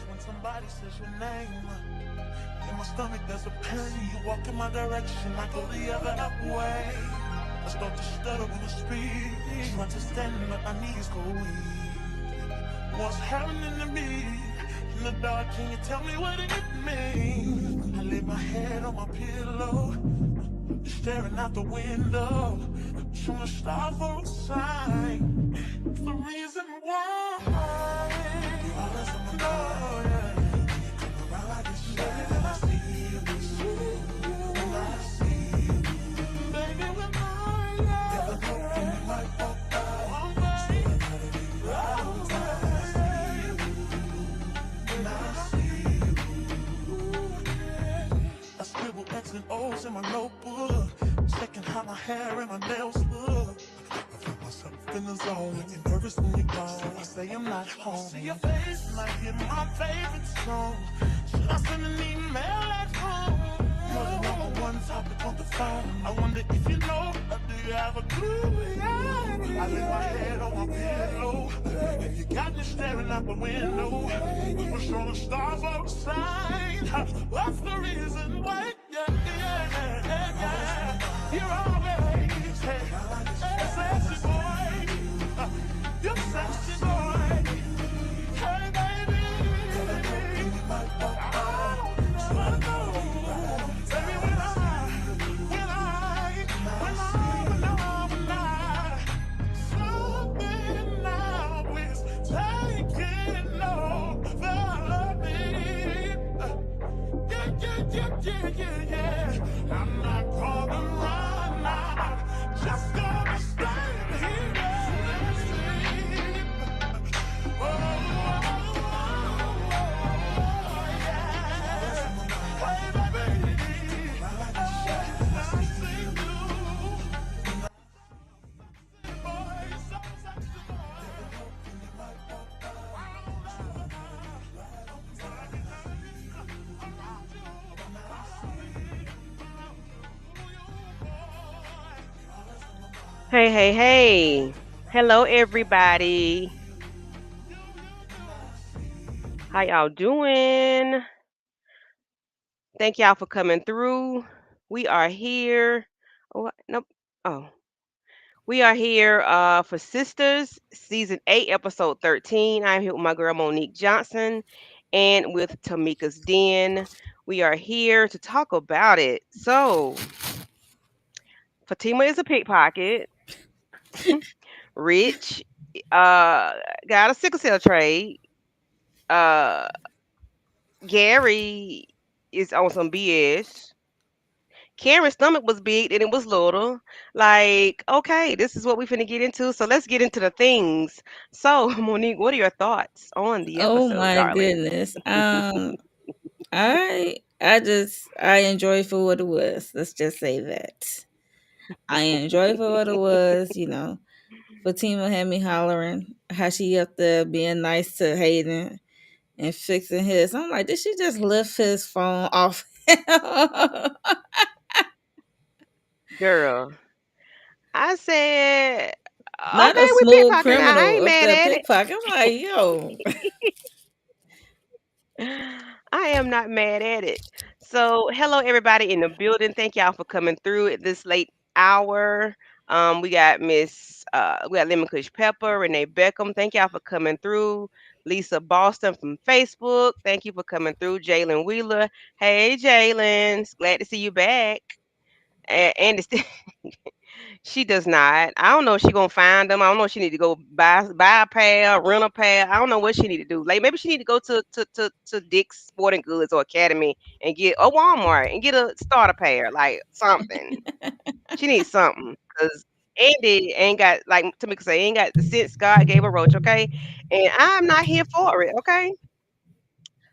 when somebody says your name. In my stomach there's a pain. You walk in my direction, I go the other way. I start to stutter when I speak. Trying to stand but my knees go weak. What's happening to me? In the dark, can you tell me what it means? I lay my head on my pillow, staring out the window, trying to stop for a sign. It's the reason why you always on my mind. Yeah. You come around like it's shit. When I see you, when I see you, baby, when I never know when you might walk by. So I gotta be right on time. When I see you, when I see you, I scribble X and O's in my notebook, checking how my hair and my nails look. I feel myself in the zone, getting nervous when you're gone. I say I'm not home. See your face and I hear my favorite song. Should I send an email at home? You're the number one topic on the phone. I wonder if you know, or do you have a clue? Yeah. I lay my head on my pillow, and you got me staring out the window. We were trying to start for a sign. What's the reason why? You're always sexy boy. You're sexy boy. Hey baby, I wanna know. Baby, something now is taking over me. Yeah. I'm not gonna run out, just gonna stand here and sleep. Oh, yeah. Hey, baby, I see you. Boy, so sexy, Hey, hey, hey. Hello, everybody. How y'all doing? Thank y'all for coming through. We are here. Oh, nope. Oh, we are here for Sisters, Season 8, Episode 13. I'm here with my girl Monique Johnson and with Tamika's Den. We are here to talk about it. So, Fatima is a pickpocket. Rich uh, got a sickle cell trait. Uh, Gary is on some BS. Karen's stomach was big and it was little. Like, okay, this is what we finna get into. So let's get into the things. So, Monique, what are your thoughts on the Oh episode, my darling? goodness. I enjoy for what it was. Let's just say that. I enjoy for what it was, Fatima had me hollering how she up there being nice to Hayden and fixing his. I'm like, did she just lift his phone off? Girl, I said, Not okay, a we smooth pickpocket now. I criminal ain't up mad there at it. pickpocket. I'm like, yo. I am not mad at it. So, hello everybody in the building. Thank y'all for coming through at this late hour. We got Lemon Kush Pepper, Renee Beckham. Thank y'all for coming through. Lisa Boston from Facebook. Thank you for coming through. Jalen Wheeler. Hey, Jalen. Glad to see you back. And it's she does not. I don't know if she gonna find them. I don't know if she need to go buy a pair, rent a pair. I don't know what she need to do. Like maybe she need to go to Dick's Sporting Goods or Academy and get a Walmart and get a starter pair, like something. She needs something because Andy ain't got like Tamika say ain't got the sense God gave a roach. Okay, and I'm not here for it. Okay,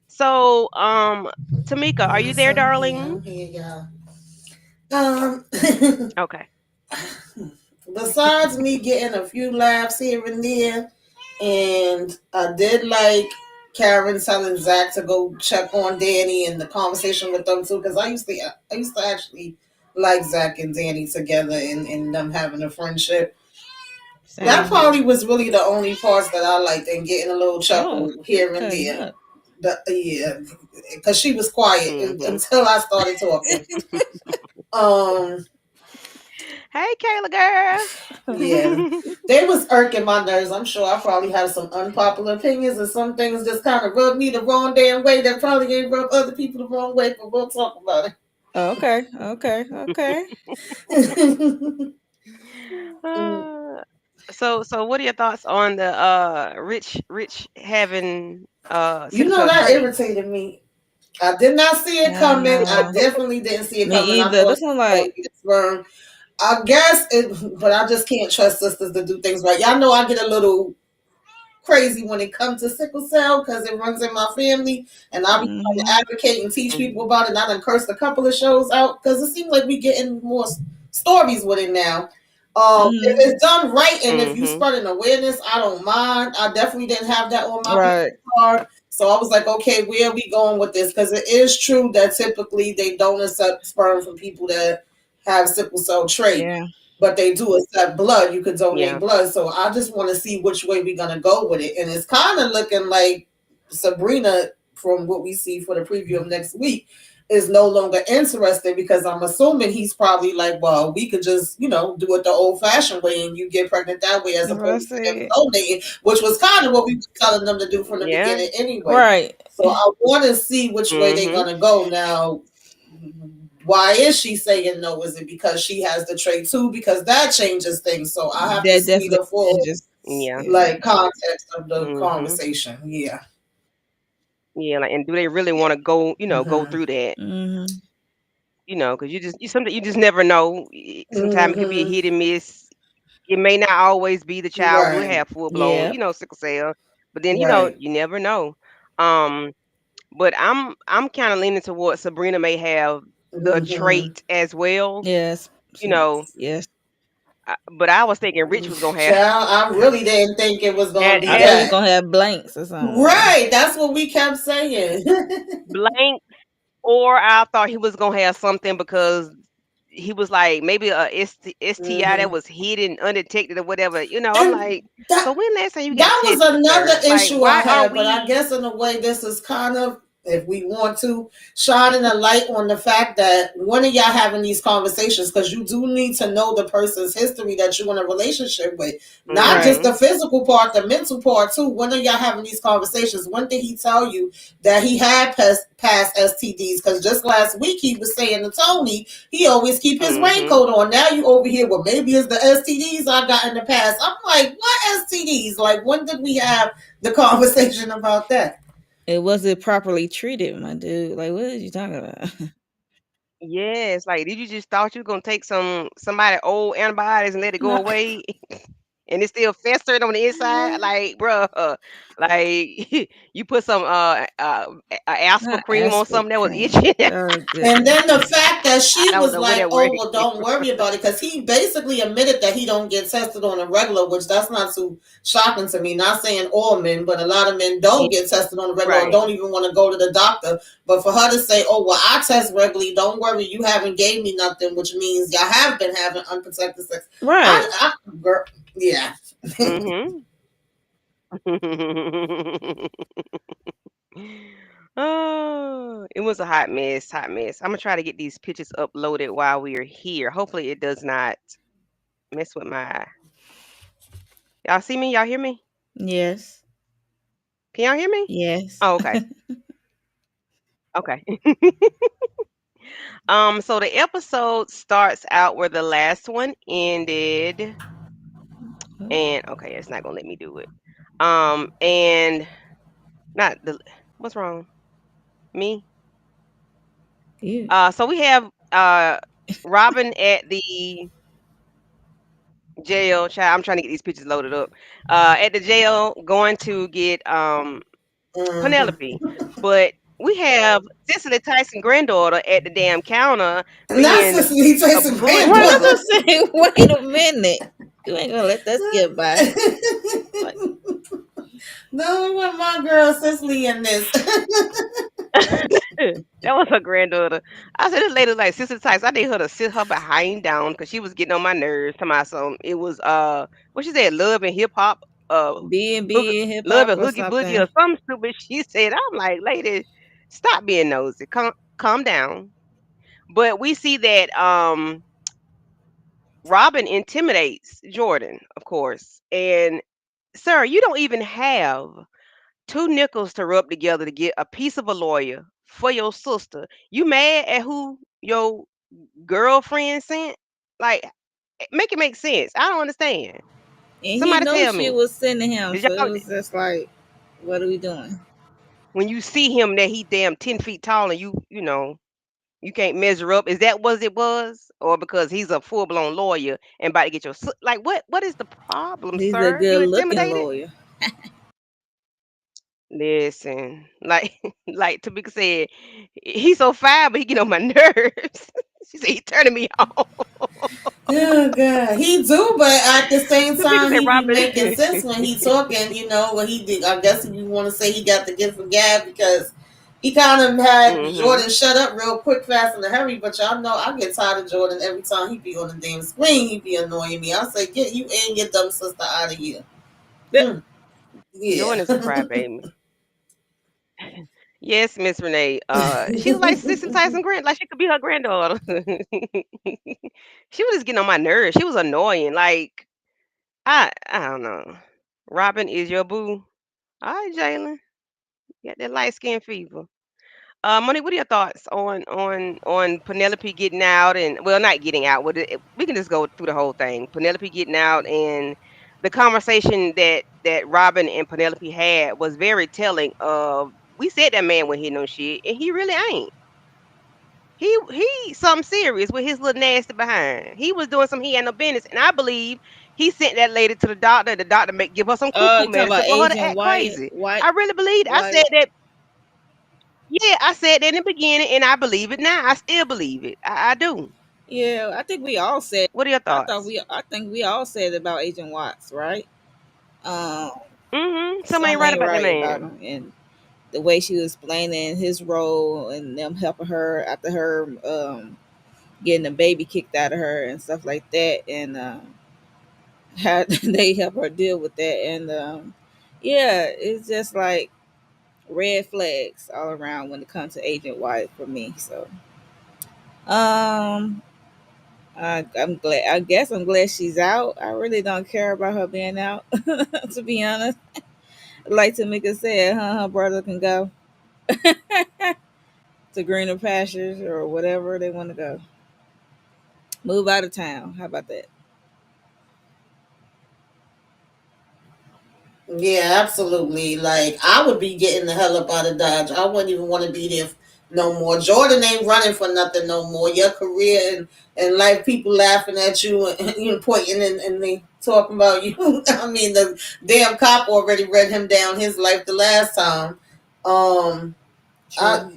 so Tamika, are you Yes, there, I'm here. darling? I'm here, y'all. Um, Okay. besides me getting a few laughs here and there, and I did like Karen telling Zach to go check on Danny and the conversation with them too, because I used to actually like Zach and Danny together and them having a friendship. That Same Mhm. probably here. was really the only parts that I liked and getting a little Oh, chuckle you here and cutting there. up. Yeah, because she was quiet Mhm. until I started talking. Um, Hey, Kayla girl. yeah, they was irking my nerves. I'm sure I probably have some unpopular opinions, and some things just kind of rub me the wrong damn way. That probably ain't rub other people the wrong way. But we'll talk about Okay, okay, okay. it. Uh, so what are your thoughts on the rich having You sickle know cell that trait? irritated me. I did not see it Yeah, coming. I no, definitely didn't see it me coming. I either. thought This it one was going to like, be the sperm. I guess it, but I just can't trust sisters to do things right. Y'all know I get a little crazy when it comes to sickle cell because it runs in my family, and I be trying to hmm advocate and teach people Mhm. about it. And I done cursed a couple of shows out because it seems like we getting more stories with it now. If hmm it's done right and if you Mhm. spread an awareness, I don't mind. I definitely didn't have that on my right, card. So I was like, okay, where are we going with this? Because it is true that typically they don't accept sperm from people that have sickle cell trait, yeah, but they do accept blood. You could donate Yeah. blood. So I just want to see which way we're gonna go with it. And it's kind of looking like Sabrina, from what we see for the preview of next week, is no longer interested because I'm assuming he's probably like, well, we could just, do it the old fashioned way and you get pregnant that way as that's what I opposed to him said. donating, which was kind of what we were telling them to do from the Yeah. beginning anyway. Right. So I want to see which way they're Mhm. gonna go now. Why is she saying no? Is it because she has the trait too? Because that changes things. So I have to That see definitely the full changes. Yeah. Yeah. like context of the Mhm. conversation. Yeah. Yeah. Like, and do they really want to go? Go Hmm. through that? hmm Because something you just never know. Sometimes it could be a Hmm. hit and miss. It may not always be the child will Right. have full blown, Yep. sickle cell, but then Right. you never know. Um, but I'm kind of leaning towards Sabrina may have the Hmm. trait as well. Yes. You know, Yes. but I was thinking Rich was gonna have Child, I really didn't think it was gonna had be I thought he was had that. gonna have blanks or something. Right. That's what we kept saying. blank, or I thought he was gonna have something because he was like maybe a STI that Hmm. was hidden, undetected, or whatever. I'm And like, so that when last time you got that was tested, sir? another Like, issue I why aren't had, but I we? guess in a way this is kind of, if we want to, shining a light on the fact that one of y'all having these conversations, because you do need to know the person's history that you're in a relationship with, not Right. just the Mhm. physical part, the mental part too. One of y'all having these conversations, when did he tell you that he had past STDs? Because just last week he was saying to Tony he always keep his Mhm. raincoat on. Now you over here, well, maybe it's the STDs I got in the past. I'm like, what STDs? Like, when did we have the conversation about that? It wasn't properly treated, my dude. Like, what are you talking about? Yes. Like, did you just thought you were gonna take somebody old antibiotics and let it go No. away? And it's still festering on the inside, like, bruh, like you put some asper Not cream on aspirin something that was cream. itching. Oh And then goodness. the fact that I she don't was know what like, that "Oh, word well, is. don't worry about it," because he basically admitted that he don't get tested on a regular, which that's not too shocking to me. Not saying all men, but a lot of men don't get tested on a regular or Right. don't even want to go to the doctor. But for her to say, "Oh, well, I test regularly. Don't worry, you haven't gave me nothing," which means y'all have been having unprotected sex. Right. Girl, yeah. Mhm. Oh, it was a hot mess, hot mess. I'm gonna try to get these pictures uploaded while we are here. Hopefully, it does not mess with my. Y'all see me? Y'all hear me? Yes. Can y'all hear me? Yes. Oh, okay. Okay. So the episode starts out where the last one ended, and okay, it's not gonna let me do it. And not the what's wrong? Me? You. So we have Robin at the jail. Child, I'm trying to get these pictures loaded up. At the jail, going to get Mhm. Penelope, but we have Cicely Tyson granddaughter at the damn counter Not being Cicely a Tyson bully Right. I'm pupper. granddaughter. just saying. Wait a minute. You ain't gonna let that skip by. Like, No, we want my girl Cicely in this. That was her granddaughter. I said, this lady like Sister Tyson. I need her to sit her behind down because she was getting on my nerves. To my son, it was what she said, love and hip hop. B and hook, B and hip love hop it or hoogie boogie or something. some stupid she said. I'm like, lady, stop being nosy. Calm down. But we see that Robin intimidates Jordan, of course. And sir, you don't even have two nickels to rub together to get a piece of a lawyer for your sister. You mad at who your girlfriend sent? Like, make it make sense. I don't understand. And he Somebody knew tell she me. was sending him, Did so it y'all was just like, what are we doing? when you see him that he damn 10 feet tall and you you can't measure up? Is that what it was, or because he's a full blown lawyer and about to get your like what is the problem, He's a sir? good You looking intimidated? lawyer. Listen, like like Tamika said, he's so fine, but he get on my nerves. She said he turning me on. Oh God, he do, but at the same Tamika time, said he be Robin. making sense when he talking. You know what he did? I guess if you want to say he got the gift of gab because he kind of had Hmm. Jordan shut up real quick, fast, and a hurry. But y'all know I get tired of Jordan every time he be on the damn screen. He be annoying me. I say, get you and your dumb sister out of here. Mm, yeah. Jordan is a crybaby. Yes, Miss Renee. She was like Sissy Tyson grand, like she could be her granddaughter. She was just getting on my nerves. She was annoying. Like I don't know. Robin is your boo. All right, Jalen. You got that light skin fever. Monique, what are your thoughts on Penelope getting out and well, not getting out. We can just go through the whole thing. Penelope getting out and the conversation that Robin and Penelope had was very telling of. We said that man when he no shit, and he really ain't. He something serious with his little nasty behind. He was doing some he had no business, and I believe he sent that lady to the doctor. The doctor may give her some cuckoo You talking medicine about for her to Agent act White? crazy. White? I really believe. I said White? that. Yeah, I said that in the beginning, and I believe it now. I still believe it. I do. Yeah, I think we all said. What are your I thought thoughts? we. I think we all said about Agent Watts, right? Um, Something ain't some right ain't about that right about man. him, and the way she was explaining his role and them helping her after her getting the baby kicked out of her and stuff like that, and how they help her deal with that, and yeah, it's just like red flags all around when it comes to Agent White for me. So um, I'm glad. I guess I'm glad she's out. I really don't care about her being out, to be honest. Like Tamika said, her brother can go to greener pastures or whatever they want to go. Move out of town. How about that? Yeah, absolutely. Like I would be getting the hell up out of Dodge. I wouldn't even want to be there no more. Jordan ain't running for nothing no more. Your career and life, people laughing at you and you know, pointing and they talking about you. I mean, the damn cop already read him down his life the last time. Um, True.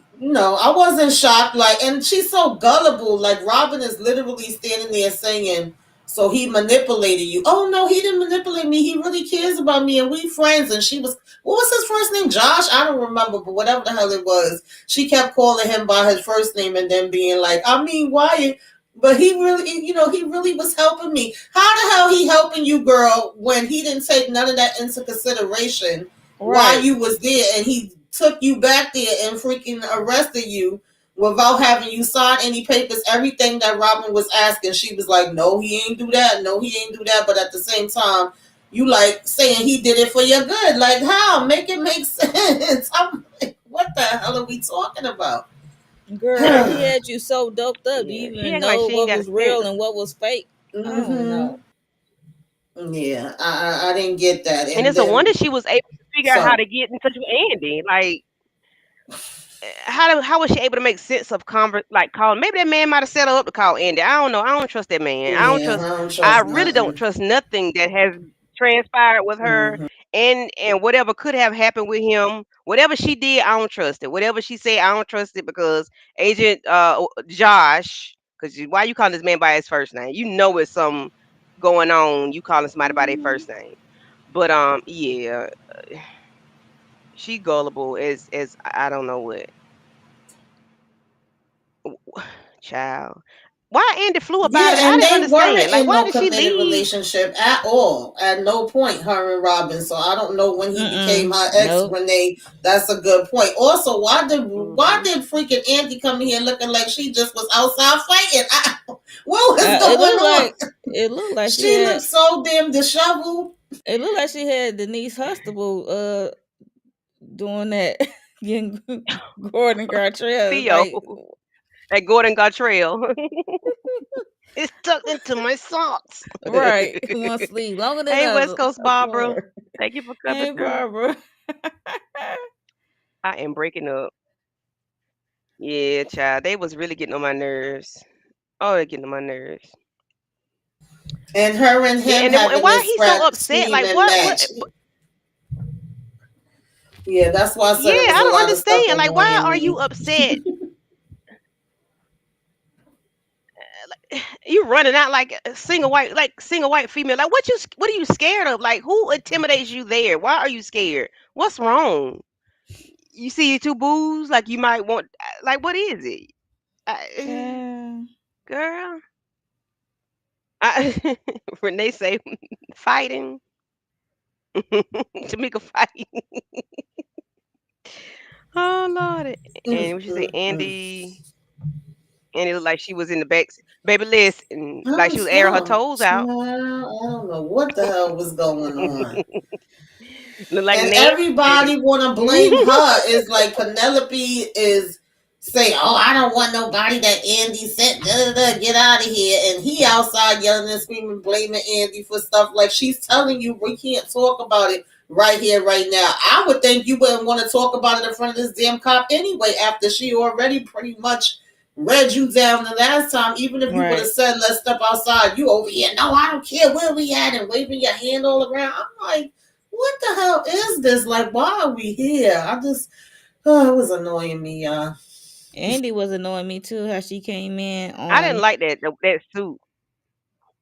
I wasn't shocked. Like, and she's so gullible. Like, Robin is literally standing there saying, "So he manipulated you." Oh no, he didn't manipulate me. He really cares about me, and we friends. And she was, what was his first name? Josh? I don't remember, but whatever the hell it was, she kept calling him by his first name, and then being like, "I mean, why?" But he really, he really was helping me. How the hell he helping you, girl, when he didn't take none of that into consideration while Right. you was there, and he took you back there and freaking arrested you without having you sign any papers. Everything that Robin was asking, she was like, "No, he ain't do that. No, he ain't do that." But at the same time, you like saying he did it for your good. Like how? Make it make sense. I'm like, what the hell are we talking about? Girl, he had you so doped up. Do Yeah. you She even acting like know she ain't what got was real sense. and what was fake? I don't Mm-hmm. know. Yeah, I didn't get that. And And it's a wonder then she was able to figure out how so to get in touch with Andy. Like how was she able to make sense of like calling? Maybe that man might have set her up to call Andy. I don't know. I don't trust that man. I don't yeah, trust. I don't I trust really don't nothing. trust nothing that has transpired with her, Mm-hmm. and whatever could have happened with him. Whatever she did, I don't trust it. Whatever she said, I don't trust it because Agent Josh. Because why you calling this man by his first name? You know it's some going on. You calling somebody by their first name. But yeah, she gullible as I don't know what child. Why Andy flew up out Yeah, of? I and didn't they understand. weren't Like, in why no did she committed leave? relationship at all. At no point, her and Robin. So I don't know when he became her ex. Nope. Renee, that's a good point. Also, why Hmm. did freaking Andy come in here looking like she just was outside fighting? What was It going looked on? like it looked like she She had looked so damn disheveled. it looked like she had Denise Hustable doing that getting Gordon Gartrell. Theo Like at Gordon Gartrell. It's tucked into my socks. right. One sleeve longer than the Hey, West other. Coast Of Barbara. course. Thank you for coming Hey through. Barbara. I am breaking up. Yeah, child. They was really getting on my nerves. Oh, they're getting on my nerves. And her and Yeah, him and having why this he so upset? Like, screaming what? match. Yeah, that's why I Yeah, said it was I a don't lot of stuff understand. Like, why annoying are you me. upset? You running out like a single white female. Like, what are you scared of? Like, who intimidates you there? Why are you scared? What's wrong? You see two boos? Like, you might want. Like, what is it? Child. Girl, I, Renee say fighting. Tamika fight. Oh Lord. And what she say, Andy looked like she was in the back. Baby, listen, like I'm she was airing her sorry. toes out. Child, I don't know what the hell was going on. Look like And Nancy, baby. everybody want to blame her. Is like Penelope is saying, "Oh, I don't want nobody that Andy sent. Da, da, da, get out of here." And he outside yelling and screaming, blaming Andy for stuff. Like she's telling you, we can't talk about it right here, right now. I would think you wouldn't want to talk about it in front of this damn cop anyway. After she already pretty much read you down the last time, even if you would have Right. said, "Let's step outside," you over here. No, I don't care where we at, and waving your hand all around. I'm like, what the hell is this? Like, why are we here? It was annoying me, y'all. Andy was annoying me too, how she came in I didn't like that suit.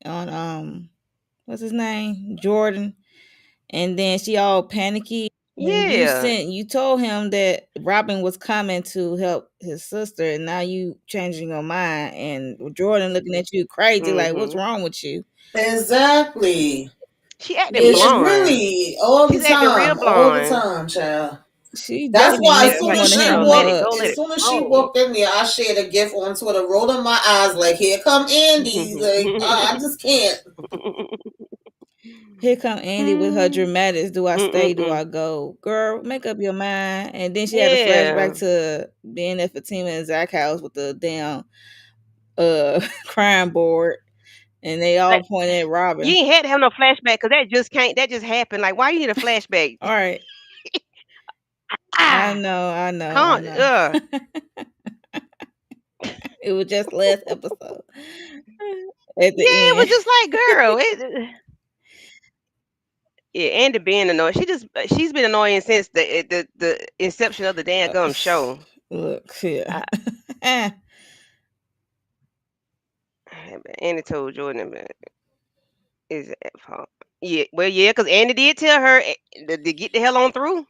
on what's his name? Jordan. And then she all panicky. And Yeah. you told him that Robin was coming to help his sister, and now you changing your mind. And Jordan looking at you crazy, like, what's Hmm. wrong with you? Exactly. She acting Yeah, It blonde. really She's acting real all the blonde. time, child. she That's definitely why need as soon as someone to she help Girl, her let it up. go, let as it soon as she flow. walked in there, I shared a gif on Twitter, rolling my eyes like, here come Andy. Like, I just can't. Here come Andy with her Mm, dramatics. Do I stay? Do mm-mm-mm. I go? Girl, make up your mind. And then she had a flashback Yeah. to being at Fatima and Zach house with the damn crime board, and they all Like, pointed at you Robin. ain't had to have no flashback because that just happened. Like, why you need a flashback? All right, I Ah, know, I know, I can't. know. It was just last episode at Yeah, it the was end. just like, girl. Yeah, Andy being annoying. She's been annoying since the inception of the damn Uh, gum show. Look here. I, Andy told Jordan is at fault. Yeah, well, yeah, because Andy did tell her to get the hell on through.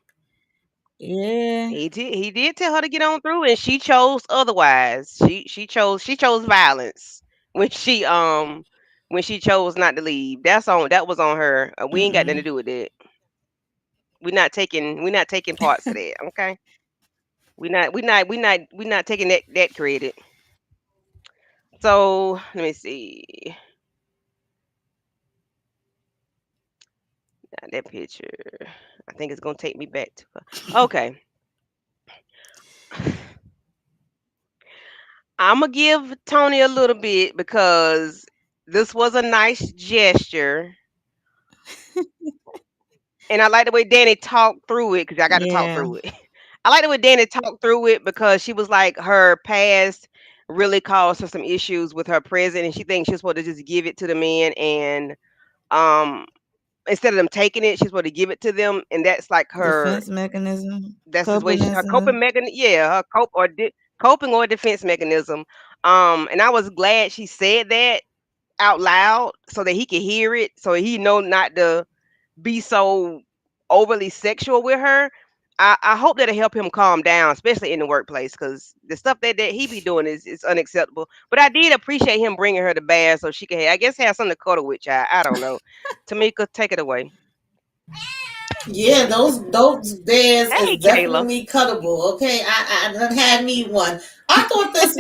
Yeah. He did tell her to get on through, and she chose otherwise. She chose violence when she chose not to leave. That was on her. We ain't got nothing to Mm-mm. do with that. We're not taking parts of that. Okay, we not taking that credit. So let me see. That picture. I think it's gonna take me back to her. Okay. I'm gonna give Tony a little bit because this was a nice gesture, and I like the way Danny talked through it because I got to talk Yeah. through it. I like the way Danny talked through it because she was like her past really caused her some issues with her present, and she thinks she's supposed to just give it to the men, and um instead of them taking it, she's supposed to give it to them, and that's like her. Defense mechanism, That's his way. coping Her coping mechanism. mechanism. Yeah, her coping or defense mechanism. And I was glad she said that out loud so that he could hear it, so he know not to be so overly sexual with her. I hope that'll help him calm down, especially in the workplace, because the stuff that he be doing is unacceptable. But I did appreciate him bringing her to bath so she could, I guess, have something to cuddle with. Child. I don't know. Tamika, take it away. Yeah, those bears is Hey, Kayla. definitely cuttable. Okay, I done had me one. I thought this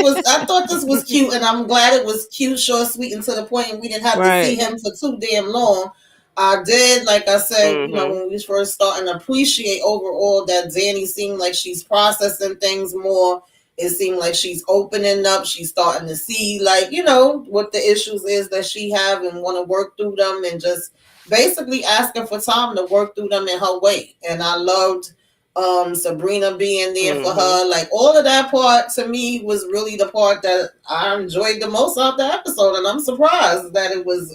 was cute, and I'm glad it was cute, short, sweet, and to the point, and we didn't have to see Right. him for too damn long. I did, like I said, Mhm. when we first started, appreciate overall that Danny seemed like she's processing things more. It seemed like she's opening up. She's starting to see, like, what the issues is that she have and want to work through them, and just basically asking for time to work through them in her way. And I loved Sabrina being there for Mhm. her. Like, all of that part to me was really the part that I enjoyed the most out the episode. And I'm surprised that it was,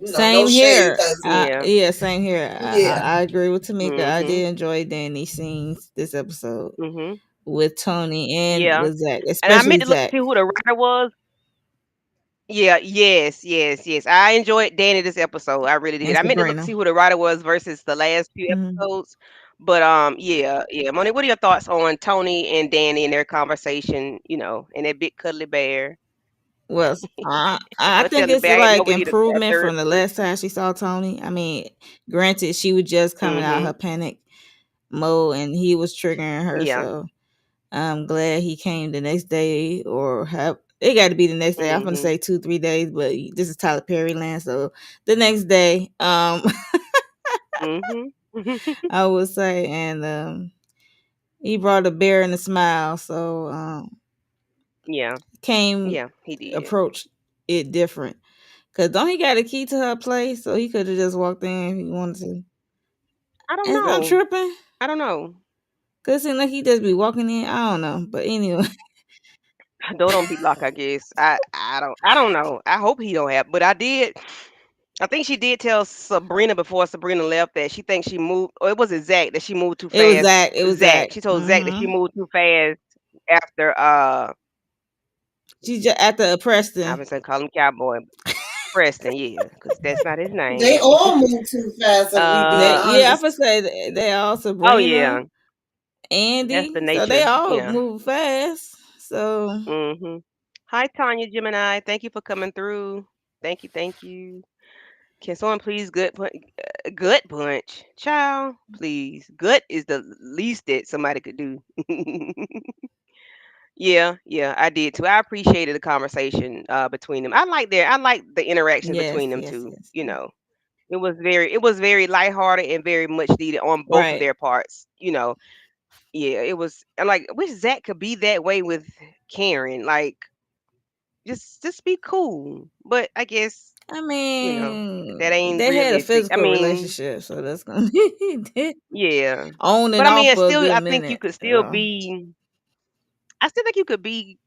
no Same shade, here. because Yeah. Yeah, same here. yeah. I agree with Tamika. I Mhm. did enjoy Danny's scenes this episode Mhm. with Tony and Yeah. with Zach, And I meant especially to look to Zach. see who the writer was. Yeah, yes, yes, yes. I enjoyed Danny this episode. I really did. And I meant to look to Sabrina. see who the writer was versus the last few Mhm. episodes. But yeah, yeah. Monique, what are your thoughts on Tony and Danny and their conversation, and that big cuddly bear? Well, I Go tell think the it's bear I didn't know like we need a improvement third from the foot. last time she saw Tony. I mean, granted, she was just coming out her Mhm. panic mode and he was triggering her. Yeah. So I'm glad he came the next day or have. It got to be the next day. I'm gonna Mhm. say 2 3 days, but this is Tyler Perry land, so the next day, Mhm. I would say, and he brought a bear and a smile, so Yeah. came Yeah, he did. approached it different. Cause don't he got a key to her place, so he could have just walked in if he wanted to. I don't And I'm know. tripping, I don't know. cause it seemed like he just be walking in. I don't know, but anyway, Door don't be locked, I guess. I don't know. I hope he don't have, but I think she did tell Sabrina before Sabrina left that she thinks she moved, or it was it Zach that she moved too it was fast. Zach. It was Zach. Zach. She told Zach that she moved too fast after She just at the I Preston. was gonna call him Cowboy Preston, yeah, because that's not his They name. all move too fast, if we being They uh yeah, I honest. would say they all oh Sabrina, yeah, that's the Andy, so they nature. all Yeah. move fast. So Mhm. Hi Tanya Gemini. Thank you for coming through. Thank you, thank you. Can someone please gut punch? Child, please. Gut is the least that somebody could do. Yeah, yeah, I did too. I appreciated the conversation between them. I like the interaction yes, between them yes, two, yes, you yes. know. It was very lighthearted and very much needed on both of Right. their parts, you know. Yeah, it was. I'm like, I wish Zach could be that way with Karen. Like, just be cool. But I guess, I that mean, ain't they had a realistic. I physical mean, relationship, so that's gonna be yeah. on But and I mean, off it's for a still good I think you minute. could still So be I still think you could be,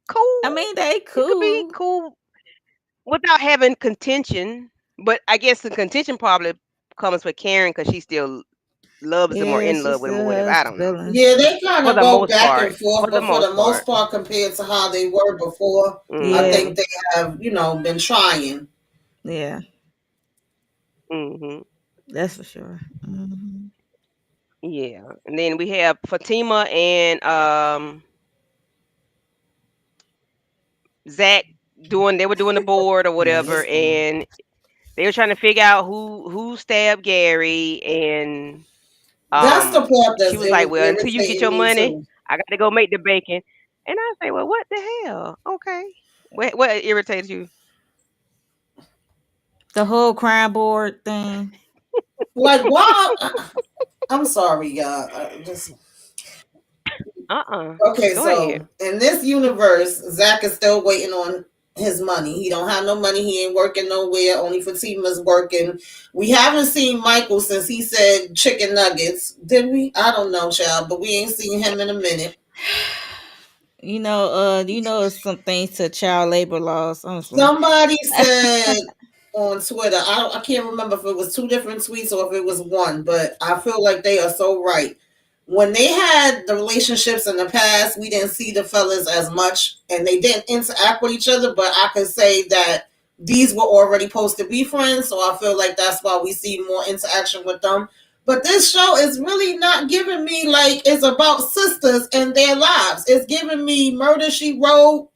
cool. I mean, they You could be cool. cool without having contention. But I guess the contention probably comes with Karen because she still loves him or Yeah, in she love with him or still whatever. I has don't know. Yeah, feelings. they kind For of the go most back and part. forth, For the but for most the most part. part, compared to how they were before, I Yeah, think Mhm. they have, been trying. yeah, Mhm. that's for sure. Yeah. And then we have Fatima and Zach they were doing the board or whatever, Listen, and they were trying to figure out who stabbed Gary, and that's the part she that's was like, "Well, until you get irritating your me money, too. I got to go make the bacon." And I say, "Well, what the hell? Okay, what irritates you?" The whole crime board thing. Like, why? I'm sorry, y'all. Just okay. Go ahead. So in this universe, Zach is still waiting on his money. He don't have no money. He ain't working nowhere. Only Fatima's working. We haven't seen Michael since he said chicken nuggets. Did we? I don't know, child, but we ain't seen him in a minute. Some things to child labor laws. I'm just playing. Somebody said on Twitter, I can't remember if it was two different tweets or if it was one, but I feel like they are so right. When they had the relationships in the past, we didn't see the fellas as much and they didn't interact with each other, but I could say that these were already supposed to be friends, so I feel like that's why we see more interaction with them. But this show is really not giving me like it's about sisters and their lives. It's giving me Murder She Wrote,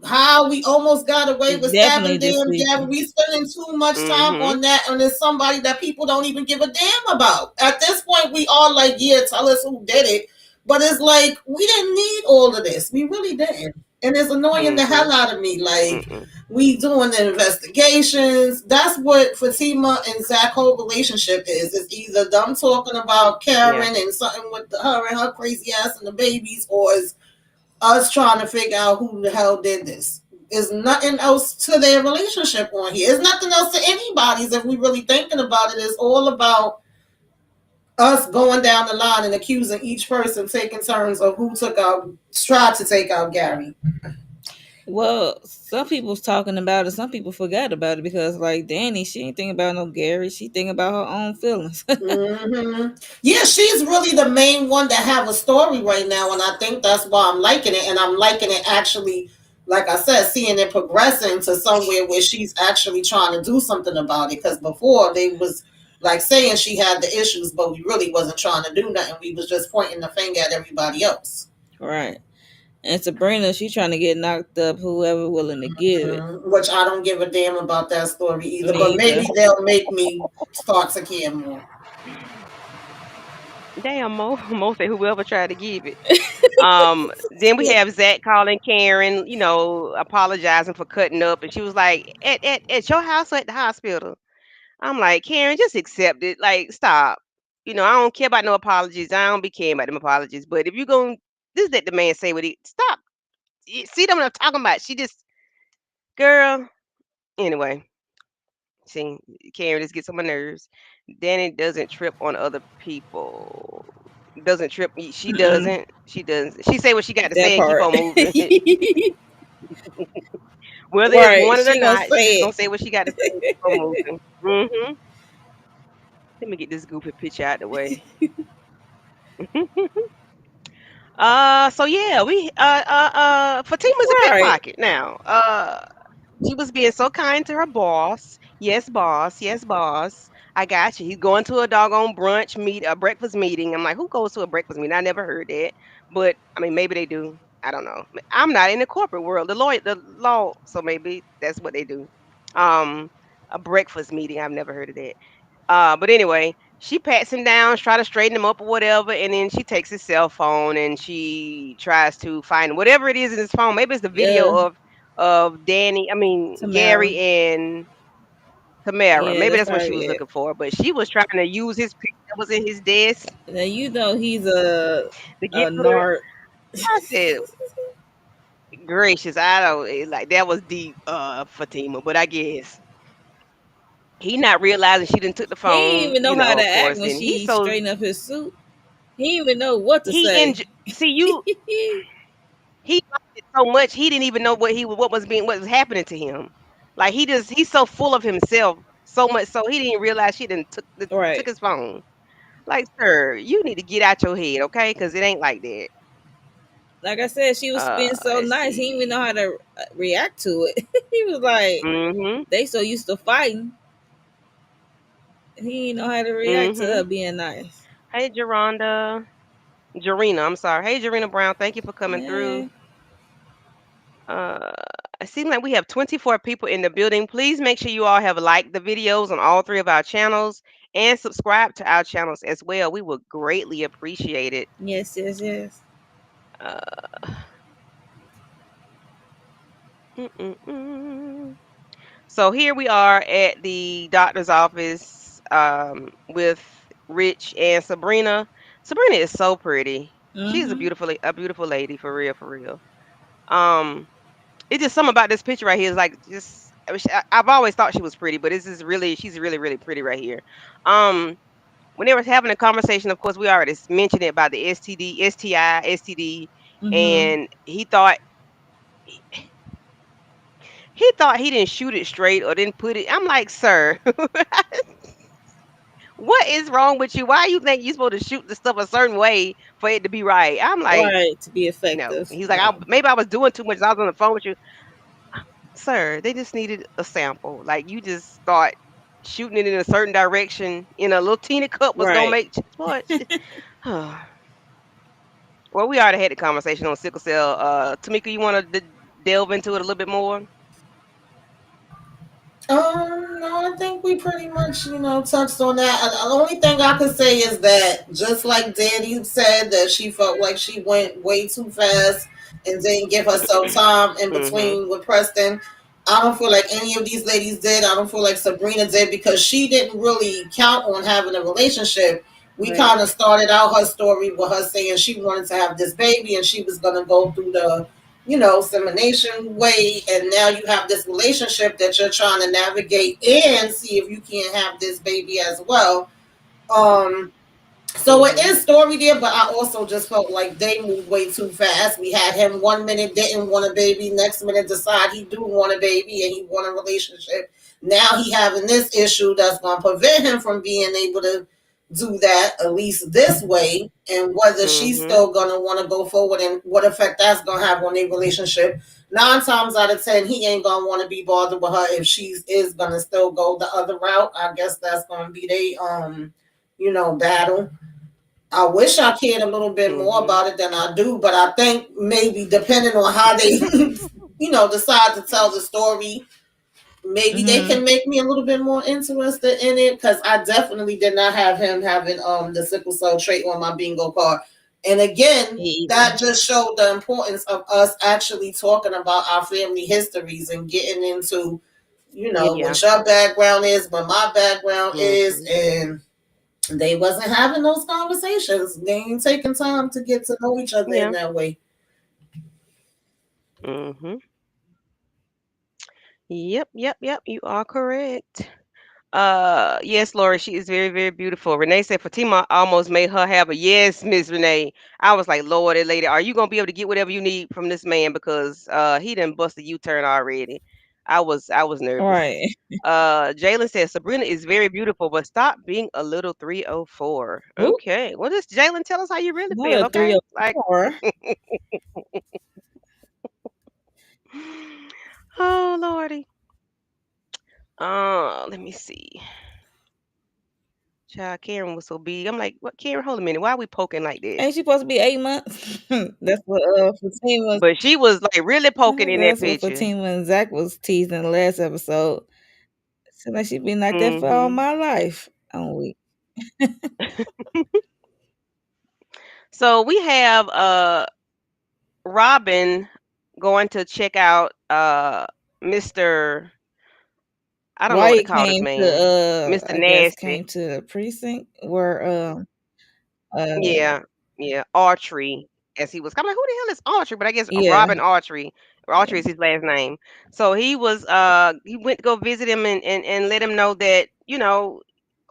how we almost got away It's with stabbing definitely just damn Gabby. sleeping. We spending too much time on Mhm. that, and it's somebody that people don't even give a damn about. At this point, we all like, yeah, tell us who did it. But it's like we didn't need all of this. We really didn't. And it's annoying the hell Mhm. out of me. Like Mm-mm. we doing the investigations. That's what Fatima and Zach whole relationship is. It's either them talking about Yeah. Karen and something with her and her crazy ass and the babies, or it's us trying to figure out who the hell did this. There's nothing else to their relationship on here. There's nothing else to anybody's if we really thinking about it. It's all about us going down the line and accusing each person, taking turns of who took out, tried to take out Gary. Well, some people's talking about it. Some people forgot about it because, like Danny, she ain't thinking about no Gary. She thinking about her own feelings. Hmm. Yeah, she's really the main one that have a story right now, and I think that's why I'm liking it. And I'm liking it actually, like I said, seeing it progressing to somewhere where she's actually trying to do something about it. Because before they was like saying she had the issues, but we really wasn't trying to do nothing. We was just pointing the finger at everybody else. Right. And Sabrina, she trying to get knocked up. Whoever willing to give it. Which I don't give a damn about that story either, Me but either. maybe they'll make me start to care more. Damn, Mo say whoever tried to give it. Then we have Zach calling Karen, apologizing for cutting up, and she was like, "At your house or at the hospital?" I'm like, Karen, just accept it. Like, stop. I don't care about no apologies. I don't be caring about them apologies. But if you going just let the man say what he stop. See them what I'm talking about. She just girl. Anyway, see, Karen just gets on my nerves. Danny doesn't trip on other people. Doesn't trip. She Mm-mm. doesn't. She doesn't. She say what she got to That say and keep part. on moving. Whether it's Right. wanted or She gonna not, she just say gonna say what she got to say and keep on moving. Let me get this goofy picture out the way. So yeah, we Fatima's a it. Right. pickpocket now. She was being so kind to her boss. Yes, boss. Yes, boss. I got you. He's going to a doggone a breakfast meeting. I'm like, who goes to a breakfast meeting? I never heard that. But I mean, maybe they do. I don't know. I'm not in the corporate world, the law. So maybe that's what they do. Um, a breakfast meeting. I've never heard of that. But anyway, she pats him down, try to straighten him up or whatever, and then she takes his cell phone and she tries to find whatever it is in his phone. Maybe it's the video Yeah. Tamara. Gary and Tamara. Yeah, Maybe that's that's what she probably was it. looking for. But she was trying to use his picture that was in his desk Now you know he's a to a get to her. narc. I said, gracious, I don't like that was deep, Fatima, but I guess he not realizing she didn't took the He didn't phone, even know how to of act course, when and he's she so straightened up his suit. He didn't even know what to he say. see you he liked it so much he didn't even know what was happening to him. Like he's so full of himself so much so he didn't realize she didn't took Right. his phone. Like, sir, you need to get out your head, okay? Because it ain't like that. Like I said, she was being so Let's nice. He didn't even know see. how to react to it. He was like, Mhm. they so used to fighting. He didn't know how to react to her Mhm. being nice. Hey, Jarena. I'm sorry. Hey, Jarena Brown. Thank you for coming through. Yeah. Uh, it seems like we have 24 people in the building. Please make sure you all have liked the videos on all three of our channels and subscribe to our channels as well. We would greatly appreciate it. Yes, yes, yes. Uh, mm-mm-mm. So here we are at the doctor's office with Rich and Sabrina. Sabrina is so pretty. She's Mm-hmm. a beautiful lady for real, for real. Um, it's just something about this picture right here is like just I've always thought she was pretty, but she's really really pretty right here. Um, when they were having a conversation, of course, we already mentioned it about the STD, STI, STD, Mm-hmm. and he thought he didn't shoot it straight or didn't put it. I'm like, sir, what is wrong with you? Why you think you're supposed to shoot the stuff a certain way for it to be right? I'm like, Right, to be no. effective. He's like, No. maybe I was doing too much. I was on the phone with you, sir. They just needed a sample. Like you just thought shooting it in a certain direction in a little teeny cup was gonna Right. make what? Well, we already had the conversation on sickle cell. Tamika, you want to delve into it a little bit more? No, I think we pretty much, touched on that. The only thing I could say is that, just like Danny said, that she felt like she went way too fast and didn't give herself time in Mhm. between with Preston. I don't feel like any of these ladies did. I don't feel like Sabrina did, because she didn't really count on having a relationship. We Right. kind of started out her story with her saying she wanted to have this baby and she was going to go through the semination way, and now you have this relationship that you're trying to navigate and see if you can have this baby as well. um so it Mhm. is story there, but I also just felt like they moved way too fast. We had him 1 minute didn't want a baby, next minute decide he do want a baby and he want a relationship. Now he having this issue that's going to prevent him from being able to do that, at least this way, and whether she's Mhm. still going to want to go forward and what effect that's going to have on their relationship. 9 times out of 10, he ain't going to want to be bothered with her if she is going to still go the other route. I guess that's going to be they battle. I wish I cared a little bit more Mhm. about it than I do, but I think maybe depending on how they, decide to tell the story, maybe they Mm-hmm. can make me a little bit more interested in it, because I definitely did not have him having the sickle cell trait on my bingo card. And again, Me that either. just showed the importance of us actually talking about our family histories and getting into, Yeah. what your background is, what my background is, Mhm. and they wasn't having those conversations. They ain't taking time to get to know each other in Yeah. that way. Mhm. Yep. Yep. Yep. You are correct. Yes, Laura, she is very, very beautiful. Renee said Fatima almost made her have a yes, Miss Renee. I was like, Lord, that lady, are you gonna be able to get whatever you need from this man? Because he done bust a U-turn already. I was nervous. Right. Jalen said Sabrina is very beautiful, but stop being a little 304. Who? Okay. Well, just Jalen, tell us how you really Not feel, a three okay? or Like, four. oh Lordy. Let me see. Child, Karen was so big. I'm like, what, Karen? Hold a minute. Why are we poking like that? Ain't she supposed to be 8 months? That's what Fatima. But she was like really poking in that That's what picture. Fatima and Zach was teasing the last episode. So like she been like that for all Hmm. my life. Oh we. So we have Robin going to check out Mr. I don't know what to Wyatt call this came man. to Mr. I guess came Nasty. to the precinct where uh Yeah, yeah, Autry, as he was. I'm like, who the hell is Autry? But I guess yeah. Robin Autry. Yeah. Autry is his last name. So he went to go visit him and let him know that,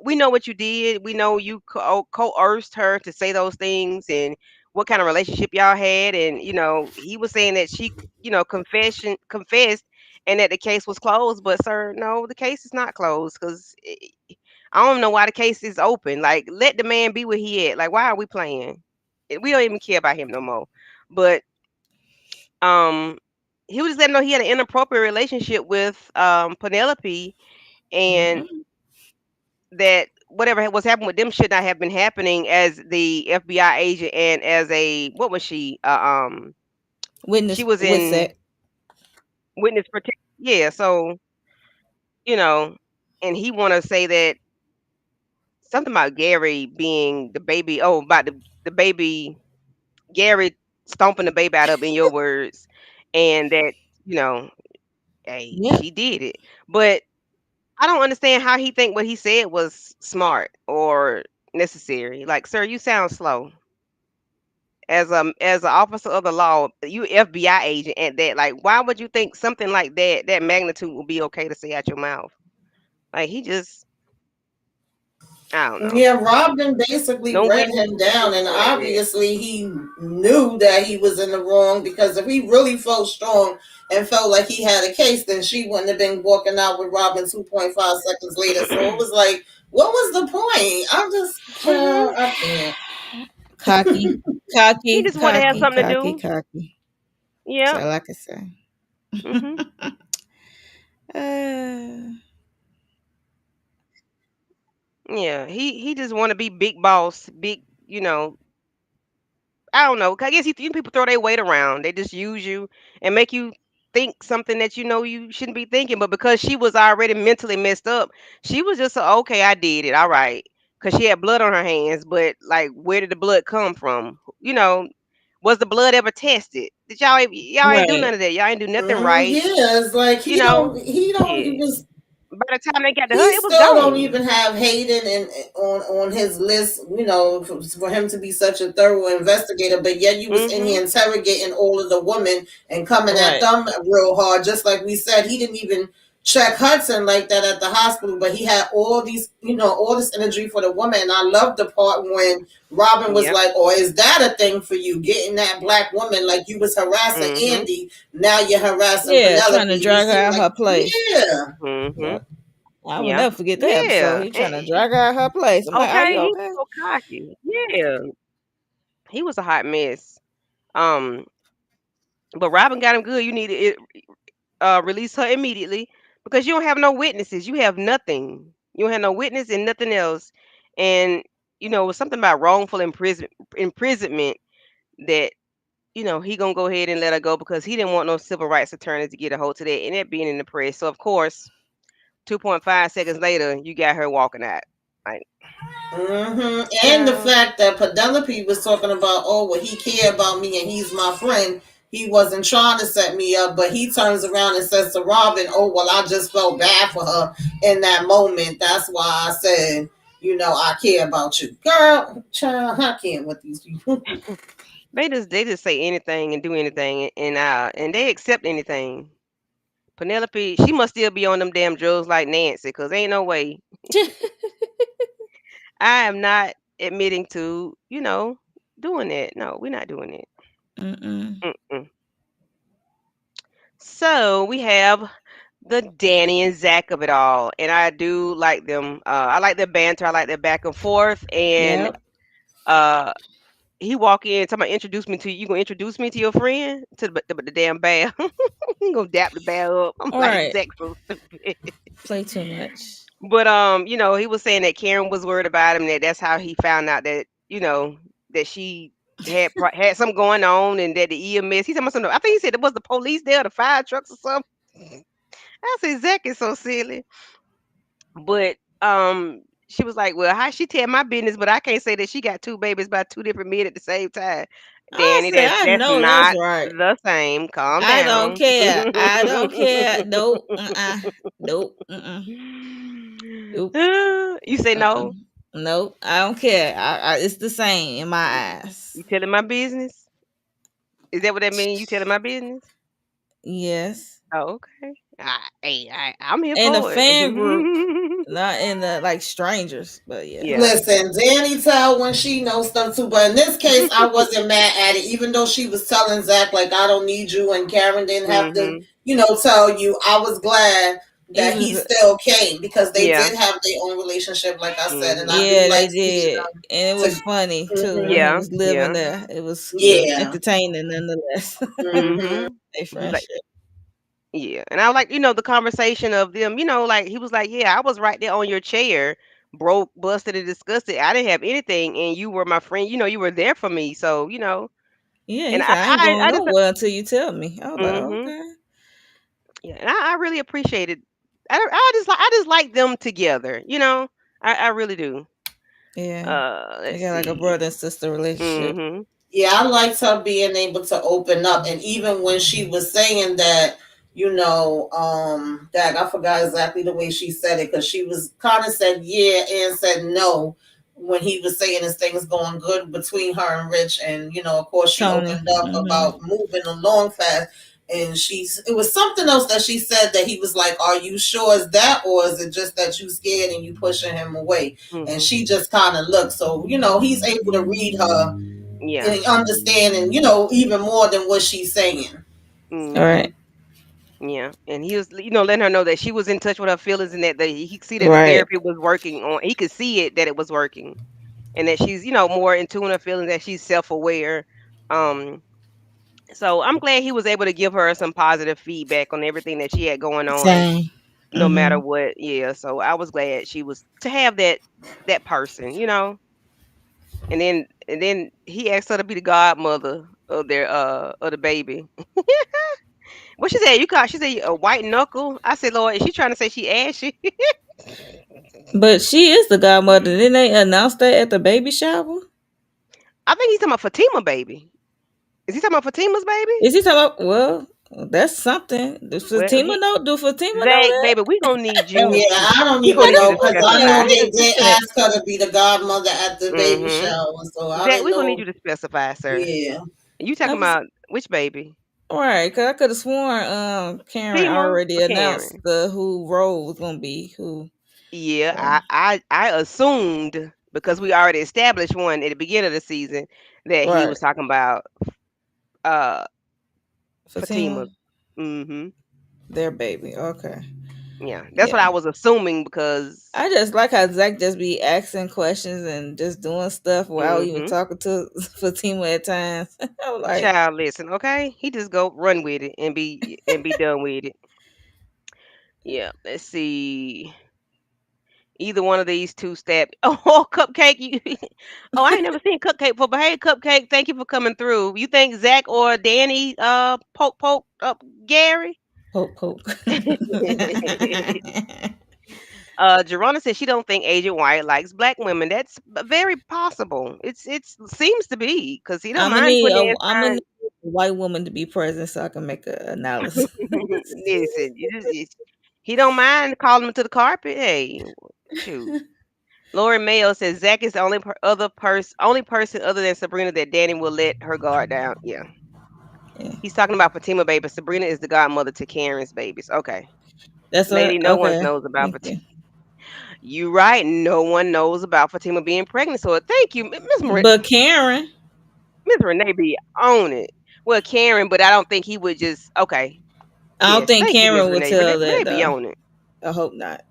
we know what you did. We know you coerced her to say those things and what kind of relationship y'all had. And, he was saying that she, confessed and that the case was closed. But sir, no, the case is not closed because I don't know why the case is open. Like, let the man be where he at. Like, why are we playing? We don't even care about him no more. But um, he was just letting him know he had an inappropriate relationship with Penelope, and Mm-mm. that whatever was happening with them should not have been happening as the FBI agent and as a what was she? She Witness was what's in that? witness protection. Yeah, so you know, and he want to say that something about Gary being the baby. Oh, about the baby Gary stomping the baby out of in your words, and that you know, hey, Yeah. she did it. But I don't understand how he think what he said was smart or necessary. Like, sir, you sound slow. As an officer of the law, you FBI agent at that. Like, why would you think something like that magnitude would be okay to say out your mouth? Like, he just, I don't know. Yeah, Robin basically No read witness him down, protection and for that yet. obviously he knew that he was in the wrong, because if he really felt strong and felt like he had a case, then she wouldn't have been walking out with Robin 2.5 seconds later. So it was like, what was the point? I just, Hmm. I can't. Cocky. He Cocky, just want to have cocky, something to cocky, do. cocky. Yeah. That's all I can say. Hmm. uh, Yeah, he just want to be big boss, big, I don't know. 'Cause I guess people throw their weight around. They just use you and make you think something that you know you shouldn't be thinking. But because she was already mentally messed up, she was just okay. I did it. All right, because she had blood on her hands. But like, where did the blood come from? Was the blood ever tested? Did y'all ain't do Right. none of that? Y'all ain't do nothing right. Yeah, it's like You know, he don't shit. even By the time they got to her, he it was still don't gone. even have Hayden on his list, for him to be such a thorough investigator. But yet you was in Mhm. here interrogating all of the women and coming at Right. them real hard. Just like we said, he didn't even check Hudson like that at the hospital, but he had all these, all this energy for the woman. And I love the part when Robin was Yep. like, "Oh, is that a thing for you? Getting that black woman like you was harassing Mhm. Andy, now you're harassing Yeah, trying Penelope." to You drag her seem out like, her place. yeah. Yep. Mhm. I will Yeah. never forget that episode. Yeah. He trying to drag her out her place. I'm like, are Okay, you he was okay? so cocky. Yeah, he was a hot mess. Um, but Robin got him good. You need to release her immediately because you don't have no witnesses. You have nothing. You don't have no witness and nothing else. And it was something about wrongful imprisonment that he gonna go ahead and let her go because he didn't want no civil rights attorney to get a hold of that and that being in the press. So of course, 2.5 seconds later, you got her walking out. Like, And the child. fact that Penelope was talking about, oh, well, he cared about me and he's my friend. He wasn't trying to set me up, but he turns around and says to Robin, oh, well, I just felt bad for her in that moment. That's why I said, I care about you. Girl, child, I can't with these people. They just say anything and do anything and they accept anything. Penelope, she must still be on them damn drugs like Nancy, cause ain't no way. I am not admitting to, doing that. No, we're not doing it. Mm-mm. Mm-mm. So we have the Danny and Zach of it all, and I do like them. I like their banter. I like their back and forth. And Yep. uh, he walk in, talking about introduce me to you. You gonna introduce me to your friend to the damn bear? He gonna dap the bear up. I'm All like right. Zach so stupid. Play too much. But he was saying that Karen was worried about him. That's how he found out that that she had something going on, and that the EMS. He said something. I think he said it was the police there, the fire trucks or something. I said Zach is so silly. But she was like, "Well, how she tell my business, but I can't say that she got two babies by two different men at the same time." I Danny, said, that's I that's know that's not right. the same. Calm I don't down. care. I don't care. Nope. Nope. Nope. You say Uh-uh. no? Nope. I don't care. It's the same in my You eyes. telling my business? Is that what that means? You telling my business? Yes. Oh, okay. Hey, I'm here In the for it. fan group, not in the like strangers, but yeah. Yeah. Listen, Danny tell when she knows stuff too, but in this case, I wasn't mad at it. Even though she was telling Zach like I don't need you, and Karen didn't have to, Mhm. tell you. I was glad He that he was still came because they Yeah. did have their own relationship, like I said, and I Mhm. do yeah, like they seeing did. And it was them. funny too when he Mm-hmm. Yeah. was living Yeah. there. It was Yeah. entertaining nonetheless. Mm-hmm. Mhm. Their Like, friendship. yeah. And I like, the conversation of them, like he was like, "Yeah, I was right there on your chair, broke, busted, and disgusted. I didn't have anything, and you were my friend. You were there for me. So, Yeah, and he said, I ain't going I just, nowhere until you tell me. I was like, mhm. okay. Yeah, and I really appreciated. I just like them together. I really do. Yeah. They Let's got like a see. brother and sister relationship. Mhm. Yeah, I liked her being able to open up, and even when she was saying that, that I forgot exactly the way she said it because she was kind of said yeah and said no when he was saying his things going good between her and Rich, and of course she Tony. opened up about moving along fast, and it was something else that she said that he was like, "Are you sure is that, or is it just that you scared and you pushing him away?" And Mhm. she just kind of looked, so he's able to read her Yeah. and understanding, even more than what she's saying. All right. Mhm. Yeah. And he was, letting her know that she was in touch with her feelings and that he could see that the Right. therapy was working on. He could see it that it was working, and that she's, more in tune with her feelings, that she's self aware. Um. So I'm glad he was able to give her some positive feedback on everything that she had going on. Same. no matter Mm-hmm. what. Yeah, so I was glad she was to have that person, you know. And then he asked her to be the godmother of their of the baby. What she said? You call? She said a white knuckle. I said, Lord, is she trying to say she ashy? But she is the godmother. Didn't they announce that at the baby shower? I think he's talking about Fatima baby. Is he talking about Fatima's baby? Is he talking about? Well, that's something. Does Well, Fatima he know? Do Fatima know Zach, that? baby, we gonna need you Yeah, to I don't we even gonna I need you know know to because Fatima I know. know specify. He they was did mentioning it. ask her to be the godmother at the baby Mm-hmm. shower, so I Zach, didn't we gonna need know. you to specify, sir. Yeah, You I talking was about which baby? right because I could have sworn Karen Fatima already or announced Karen? the who role was gonna be who. Yeah, So I assumed because we already established one at the beginning of the season that he right, was talking about uh Fatima, Fatima's. Mm-hmm. their baby. Okay, Yeah, that's what yeah. I was assuming because. I just like how Zach just be asking questions and just doing stuff without even Mm-hmm. talking to Fatima at times. I'm like, Child, listen, okay? He just go run with it and be done with it. Yeah, let's see. Either one of these two stab. Oh, Cupcake, you. Oh, I ain't never seen Cupcake before. But hey, Cupcake, thank you for coming through. You think Zach or Danny poke up Gary? poke, poke. Jerona said she don't think Agent White likes black women. That's very possible. It seems to be because he don't mind putting in I'm gonna need a white woman to be present so I can make an analysis. Listen, he don't mind calling him to the carpet. Hey, shoot. Lauren Mayo says Zach is the only person other than Sabrina that Danny will let her guard down. Yeah, Yeah, he's talking about Fatima baby. Sabrina is the godmother to Karen's babies. Okay, that's lady, what. no one Okay, knows about thank Fatima. you. You right. No one knows about Fatima being pregnant. So thank you, But Karen, Miss Renee be on it. Well, Karen, but I don't think he would just. Okay, I don't yes, think thank you, Miss Karen would Renee. Renee, tell Renee that be though. on it. I hope not.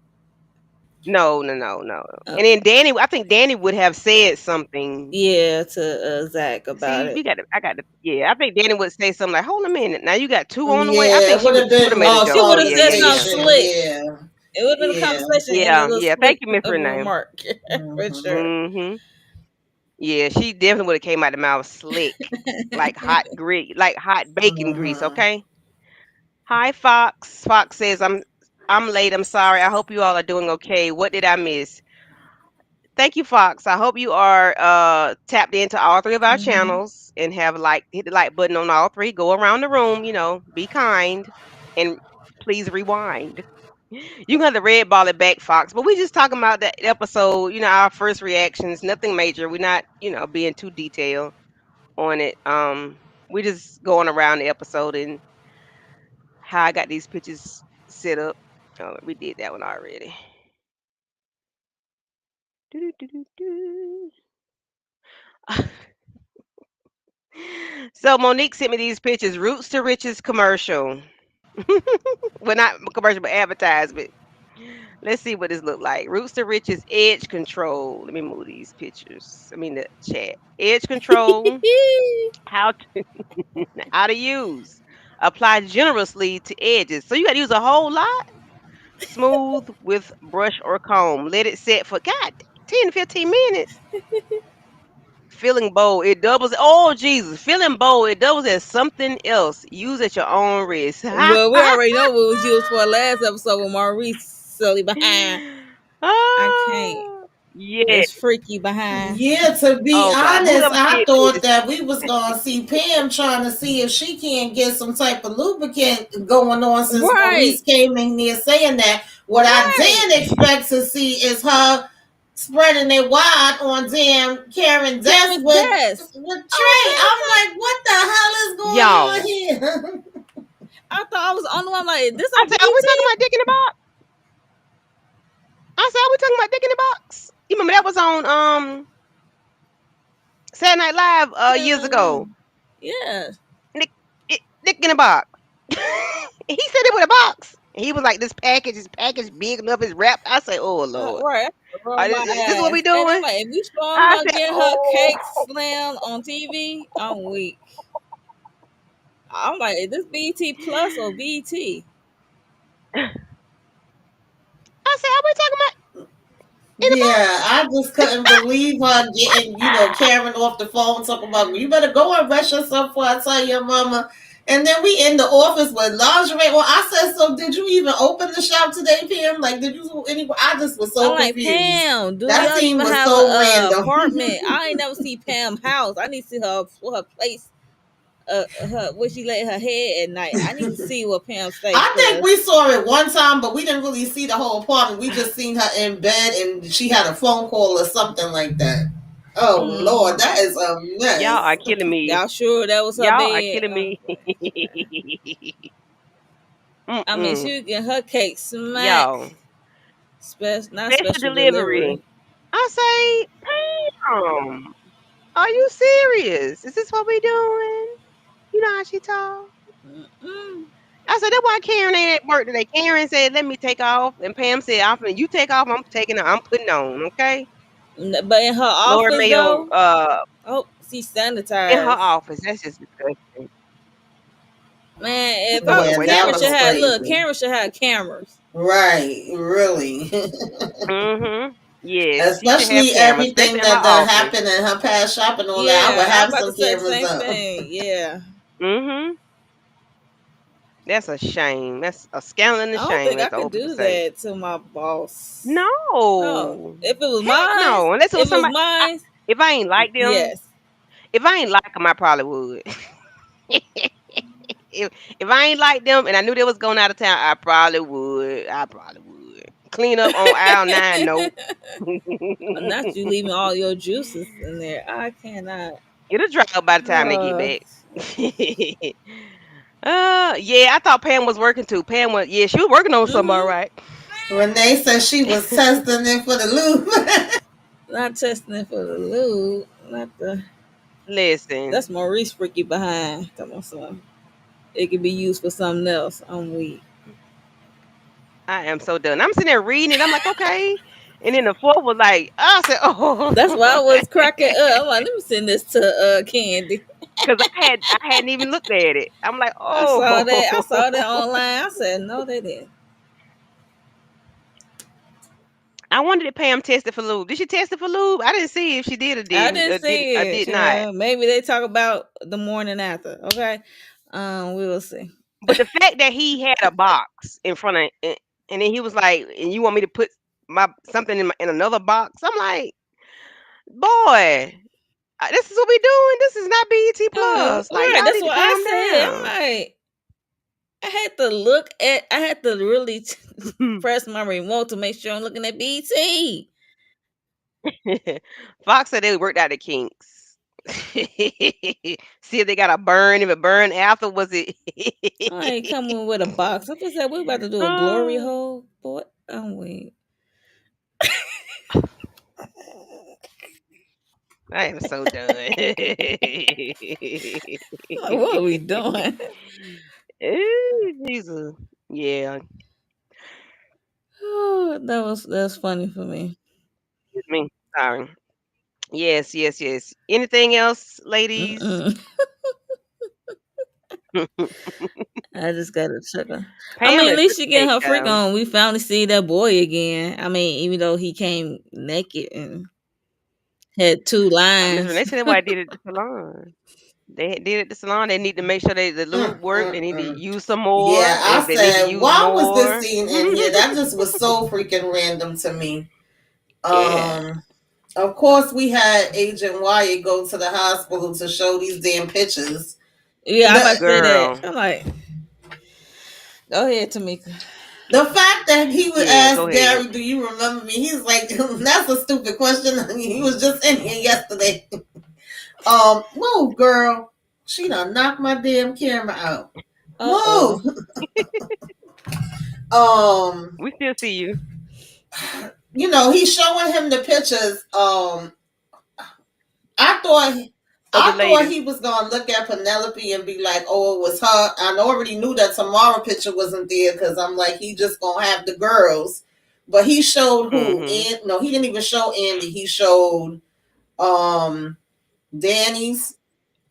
No, no, no, no. Uh, And then Danny, I think Danny would have said something. yeah, to Zach about See, it. I got to, yeah. I think Danny would say something like, "Hold a minute, now you got two on the way." I yeah, think it would have she would been have made a more She joke. would have Yeah, yeah, said something yeah, conversation. slick. Yeah, It would have been a yeah. conversation in a yeah, little yeah. Thank slick you, Miss of a Renee. remark for Hmm. sure. Mhm. Yeah, she definitely would have came out the mouth slick, like hot grease, like hot bacon grease. Hmm. Okay. Hi, Fox. Fox says, I'm late. I'm sorry. I hope you all are doing okay. What did I miss? Thank you, Fox. I hope you are tapped into all three of our Hmm. channels and have hit the like button on all three. Go around the room, be kind and please rewind. You can have the red ball it back, Fox. But we just talking about that episode, our first reactions, nothing major. We're not, being too detailed on it. We just going around the episode and how I got these pictures set up. Oh, we did that one already. Doo-doo-doo-doo-doo. So Monique sent me these pictures. Roots to Riches commercial. Well, not commercial, but advertisement. Let's see what this look like. Roots to Riches edge control. Let me move these pictures. I mean the chat. Edge control. How to how to use. Apply generously to edges. So you got to use a whole lot. Smooth with brush or comb. Let it set for 10 to 15 minutes. Feeling bold, it doubles. Oh Jesus, feeling bold, it doubles as something else. Use at your own risk. Well, we already know what was used for last episode with Maurice silly behind. I can't. Ah, yeah. It's freaky behind. Yeah, to be Oh God, honest, whoever I did thought this. that we was gonna see Pam trying to see if she can get some type of lubricant going on since Right. Maurice came in there saying that. What I Right. didn't expect to see is her spreading it wide on damn Karen Desk Karen with Jess. Trey. I'm like, what the hell is going on Y'all, here? I thought I was the only one like this I on said, are we BT? talking about Dick in the Box? I said, are we talking about Dick in the Box? You remember that was on Saturday Night Live years Saturday Night ago. Live. Yeah. Nick in a box. He said it with a box. He was like, this package big enough, is wrapped. I say, oh Lord, Right. I roll my is this what we eyes. And I'm doing? like, if you showing I her said, getting her cake oh. slammed on TV, I'm weak. I'm like, is this BT Plus or BT? I said, "Are we talking about in the Yeah, I just couldn't believe her getting, Karen off the phone talking about you better go and rest yourself before I tell your mama. And then we in the office with lingerie. Well, I said, so did you even open the shop today, PM? Like, did you do any? I just was I'm so like, confused. Pam, do That y'all scene even was have so a random. apartment? I ain't never see Pam house. I need to see her place. Her where she lay her head at night. I need to see what Pam stay. I think Cause we saw it one time, but we didn't really see the whole apartment. We just seen her in bed and she had a phone call or something like that. Oh Lord, that mm, is a y'all mess. are killing me. y'all sure that was her Y'all are bed? killing me." I mean, Mm-mm. she was getting her cake smack. Y'all, Not special special delivery. delivery. I say, "Damn. Are you serious? Is this what we doing?" You know how she talk. Mm-mm. I said, "That's why Karen ain't at work today." Karen said, "Let me take off," and Pam said, "After you take off, I'm taking. I'm putting on." Okay. But in her Lord office Mayo, though, oh, she in her sanitized. office. That's just disgusting. Man, if There's I no Yeah, way to that Karen put should was no. have look, crazy. Karen should have cameras. Right, really. Mm-hmm. Yes, she should have Especially cameras, especially everything in her that done office. happened in her past shop and all that. I would Yeah, I'm have about to some say the cameras same up. thing. Yeah. Mm-hmm. That's a shame. That's a scandal and a I don't shame, think I as the could old people do say. that to my boss. No. No. If it was Heck mine, no. Unless it was if it was somebody. mine, If I ain't like them, yes. if I ain't like them, I probably would. if if I ain't like them and I knew they was going out of town, I probably would. I probably would. Clean up on aisle 9, nope. Not you leaving all your juices in there. I cannot. It'll dry up by the time they get Uh, back. Yeah, I thought Pam was working too. Pam was, yeah, she was working on something, all mm-hmm. right. Renee said she was testing it for the loop. Not testing it for the lube. Not the. That's Listen, Maurice freaky behind. Come on, son. It could be used for something else. I'm weak. I am so done. I'm sitting there reading it. I'm like, okay. And then the fourth was like, I said, oh, That's why I was cracking up. I'm like, let me send this to Candy. because I hadn't even looked at it. I'm like, I saw oh, that. I saw that online. I said, no, they didn't. I wondered if Pam tested for lube. Did she test it for lube? I didn't see if she did or I didn't, didn't or see it. did not. Maybe they talk about the morning after. Okay, we will see. But the fact that he had a box in front of, and then he was like, and you want me to put my something in another box? I'm like, boy, this is what we doing. This is not BET plus. Like Right. y'all That's need to what I calm said. I'm down. like, I had to look at. I had to really press my remote to make sure I'm looking at BT. Fox said they worked out the kinks. See if they got a burn. If it burned after, was it? I ain't coming with a box. I just said we about to do a glory Oh, hole. Boy, I'm weak. I am so done. What are we doing? Ooh, Jesus. Yeah. Oh, that was funny for me. Excuse me. Sorry. Yes, yes, yes. Anything else, ladies? Mm-mm. I just gotta check her. I Pam mean, at is least such she a getting cake, her freak though. on. We finally see that boy again. I mean, even though he came naked and had two Miss lines. Renee said that's why I did it at the salon. They did it at the salon. They need to make sure the lube work. They need to Mm-mm-mm. use some Yeah, more. I They need to said, use why was this more. scene in here? That just was so freaking random to me. Yeah, Um, of course, we had Agent Wyatt go to the hospital to show these damn pictures. Yeah, I about The to say that. girl. I'm like, go ahead, Tamika. the fact that he would Yeah, go ask ahead. Gary, "Do you remember me?" He's like, "That's a stupid question." He was just in here yesterday. Move, girl. She done knocked my damn camera out. Oh. Move. Um, We still see you. he's showing him the pictures. I thought Of the I thought lady. he was gonna look at Penelope and be like, "Oh, it was her." I already knew that Tamara picture wasn't there because I'm like, he just gonna have the girls. But he showed who? Mm-hmm. And no, he didn't even show Andy. He showed um Danny's.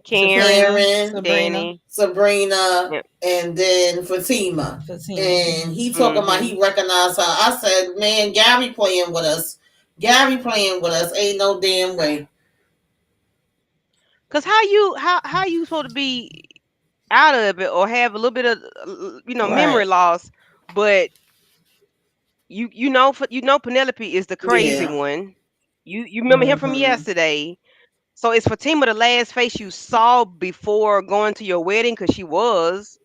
Karen, Karen, Sabrina, Danny. Sabrina, Yep. and then Fatima. Fatima. And Hmm. he talking about Mhm. he recognized her. I said, man, Gary playing with us. Gary playing with us. Ain't no damn way. Cause how you supposed to be out of it or have a little bit of memory Right. loss, but you know Penelope is the crazy Yeah. one. You remember him from Mm-hmm. yesterday. So is Fatima the last face you saw before going to your wedding? Cause she was.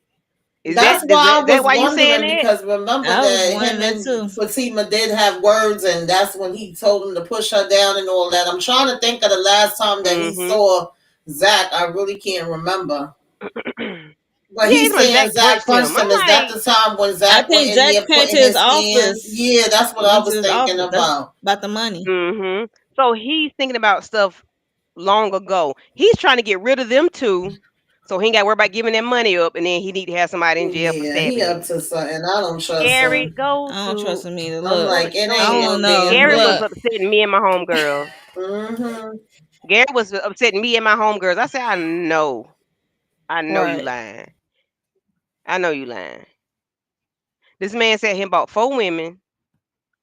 Is That's that is why I that was why you saying wondering that? because remember I was that him wondering and too. Fatima did have words, and that's when he told him to push her down and all that. I'm trying to think of the last time that he Mhm. saw Zach. I really can't remember. But Yeah, he's it's when saying Zach Zach punched him. punched I'm him. Is that like, the time when I Zach went think in Jack there came to putting his his hand? office. Yeah, that's what I Went to was his thinking office. That's about. about the money. so he's thinking about stuff long ago. He's trying to get rid of them two, so he ain't got to worry about giving that money up, and then he need to have somebody in jail for Yeah, he stabbing up him. to something. I don't trust Gary, him. go I don't trust to him either. I'm Look, like, it go I ain't ahead. don't no know. damn Gary was way. Look, upsetting me and my homegirls. Mm-hmm. Gary was upsetting me and my homegirls. I said, I know you right. lying. I know you lying. This man said he bought 4 women,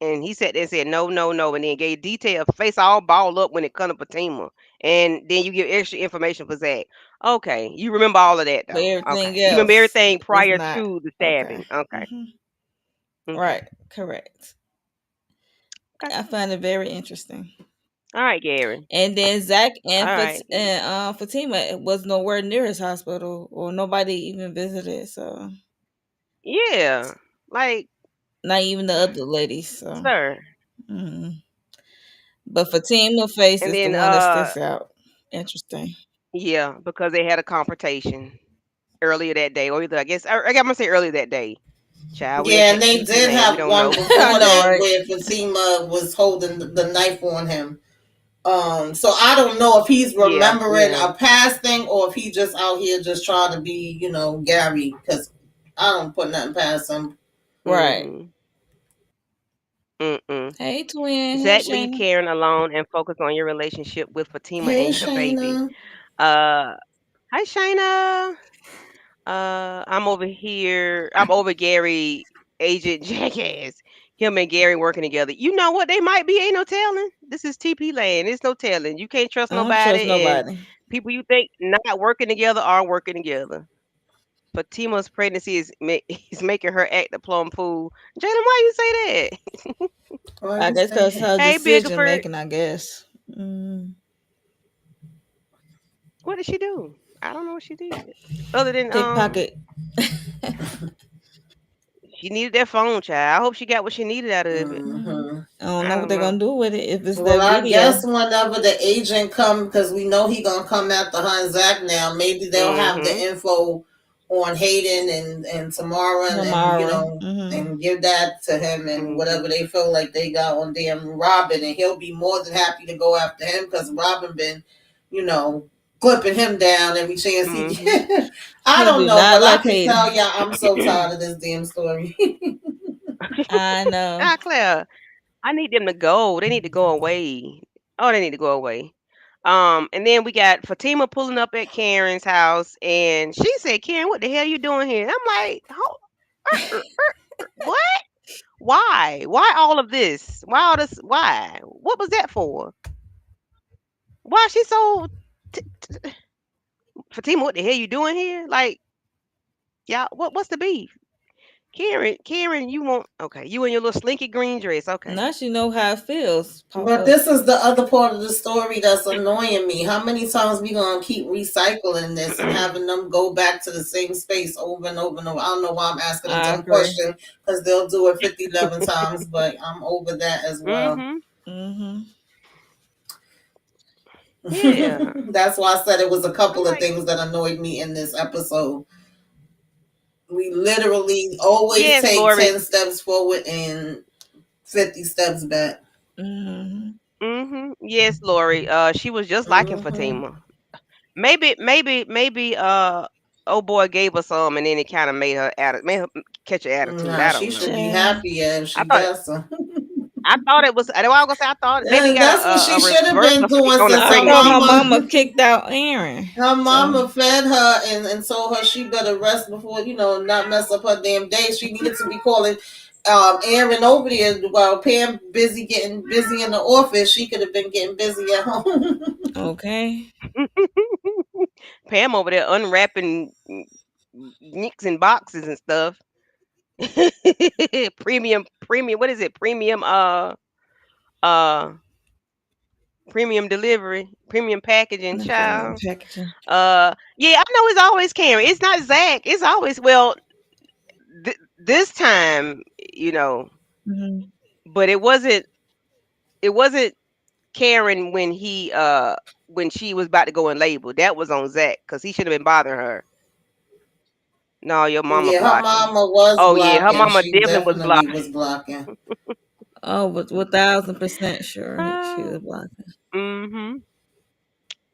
and he sat there and said no, no, no, and then gave detail, face all balled up when it come to Fatima, and then you give extra information for Zach. Okay, you remember all of that But though. everything Okay, you remember else everything is prior not. to the Okay. stabbing. Okay, Hmm. okay, Right. Correct. okay. I find it very interesting. All right, Gary. And then Zach All and right. Fatima was nowhere near his hospital, or nobody even visited. So Yeah, like, not even the other ladies. So, sir. mhm. But Fatima face And is the then one that sticks out. Interesting. yeah, because they had a confrontation earlier that day, or either I got to say earlier that day. Child, we in Yeah, and they TP did land. We have don't one know. I before know, that right? where Fatima was holding the knife on him. So I don't know if he's Yeah, remembering yeah. a past thing or if he just out here just trying to be, Gary. Because I don't put nothing past him. Right. Mhm. Mm-mm. Hey, twin. Hey, Zach, leave Shayna. Karen alone and focus on your relationship with Fatima Hey, and your baby. Shayna. Uh, hi, Shayna. I'm over Gary, Agent Jackass. Him and Gary working together. You know what? They might be. Ain't no telling. This is TP land. It's no telling. You can't trust I don't trust nobody, and nobody. people you think not working together are working together. Fatima's pregnancy is making her act a plum fool. Jalen, why you say that? Why I you guess say because that? her Hey, decision Bigford, making, I guess. Mm. what did she do? I don't know what she did. Other than Pickpocket. she needed that phone, child. I hope she got what she needed out of it. Mhm. Mm-hmm. I don't I know what don't they're know. gonna do with it if it's Well, that I video. guess whenever the agent come, because we know he gonna come after her and Zach now, maybe they'll have the Mhm. info on Hayden and Tamara, and Tomorrow. Hmm. and give that to him, and whatever Mhm. they feel like they got on damn Robin, and he'll be more than happy to go after him because Robin been, you know, clipping him down every chance he Mhm. get. I He don't do know, not but I like can tell Hayden. y'all I'm so tired of this damn story. I know. Ah, Claire, I need them to go. They need to go away. Oh, they need to go away. And then we got Fatima pulling up at Karen's house, and she said, "Karen, what the hell you doing here?" I'm like, what? Why? Why all of this? Why all this? Why? What was that for? Why she so t- Fatima? What the hell you doing here? Like, y'all, what's the beef? Karen, you want okay? You in your little slinky green dress, okay? Now she know how it feels. Pop But up. this is the other part of the story that's annoying me. How many times we gonna keep recycling this and having them go back to the same space over and over and over? I don't know why I'm asking a I dumb agree. question because they'll do it 50, 11 times, but I'm over that as well. Mhm. Hmm. Yeah. That's why I said it was a I'm couple of like, things that annoyed me in this episode. We literally always yes, take Lori. 10 steps forward and 50 steps back. Hmm. Yes, Lori. She was just liking Hmm. Fatima. Maybe. Oh boy gave her some, and then it kind of made her catch her attitude. Nah, I she don't know. should be Child. happy if I she thought got some. I thought it was. I was gonna say I thought maybe And got that's what a she should have reverse been effect doing on the since I her thought her pregnancy. mama mama kicked out Aaron. her So mama fed her and told her she better rest before, not mess up her damn day. She needed to be calling Aaron over there while Pam busy getting busy in the office. She could have been getting busy at home. okay. Pam over there unwrapping nicks and boxes and stuff. Premium. What is it? Uh, premium delivery, premium packaging, The premium child. packaging. Yeah, I know it's always Karen. It's not Zach. It's always well. This time, Hmm. but it wasn't. It wasn't Karen when she was about to go in labor. That was on Zach because he should have been bothering her. No, your mama Yeah, her blocking. mama was Oh yeah, her blocking. mama She definitely was definitely blocking. was blocking. Oh, with 1,000% sure she Uh, was blocking. mm-hmm.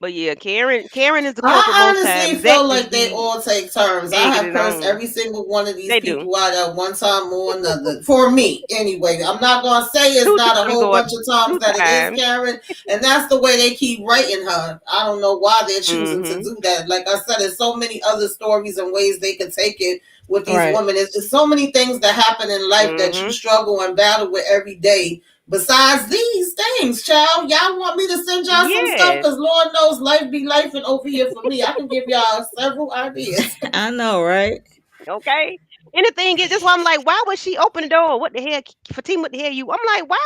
But yeah, Karen is the culprit I most honestly times. Zach feel just like they be all take turns. I egging have it cursed on. every single one of these They do. people out at one time or another. For me, anyway. I'm not gonna say it's Two not a times whole or bunch of times two that it is times. Karen, and that's the way they keep writing her. I don't know why they're choosing to Mm-hmm. do that. Like I said, there's so many other stories and ways they could take it with these Right. women. It's so many things that happen in life that you Mm-hmm. struggle and battle with every day. Besides these things, child, y'all want me to send y'all some stuff? Yes. Because Lord knows life be life and over here for me. I can give y'all several ideas. I know, right? Okay. And the thing is, that's why I'm like, why would she open the door? What the hell, Fatima? What the hell you? I'm like, why?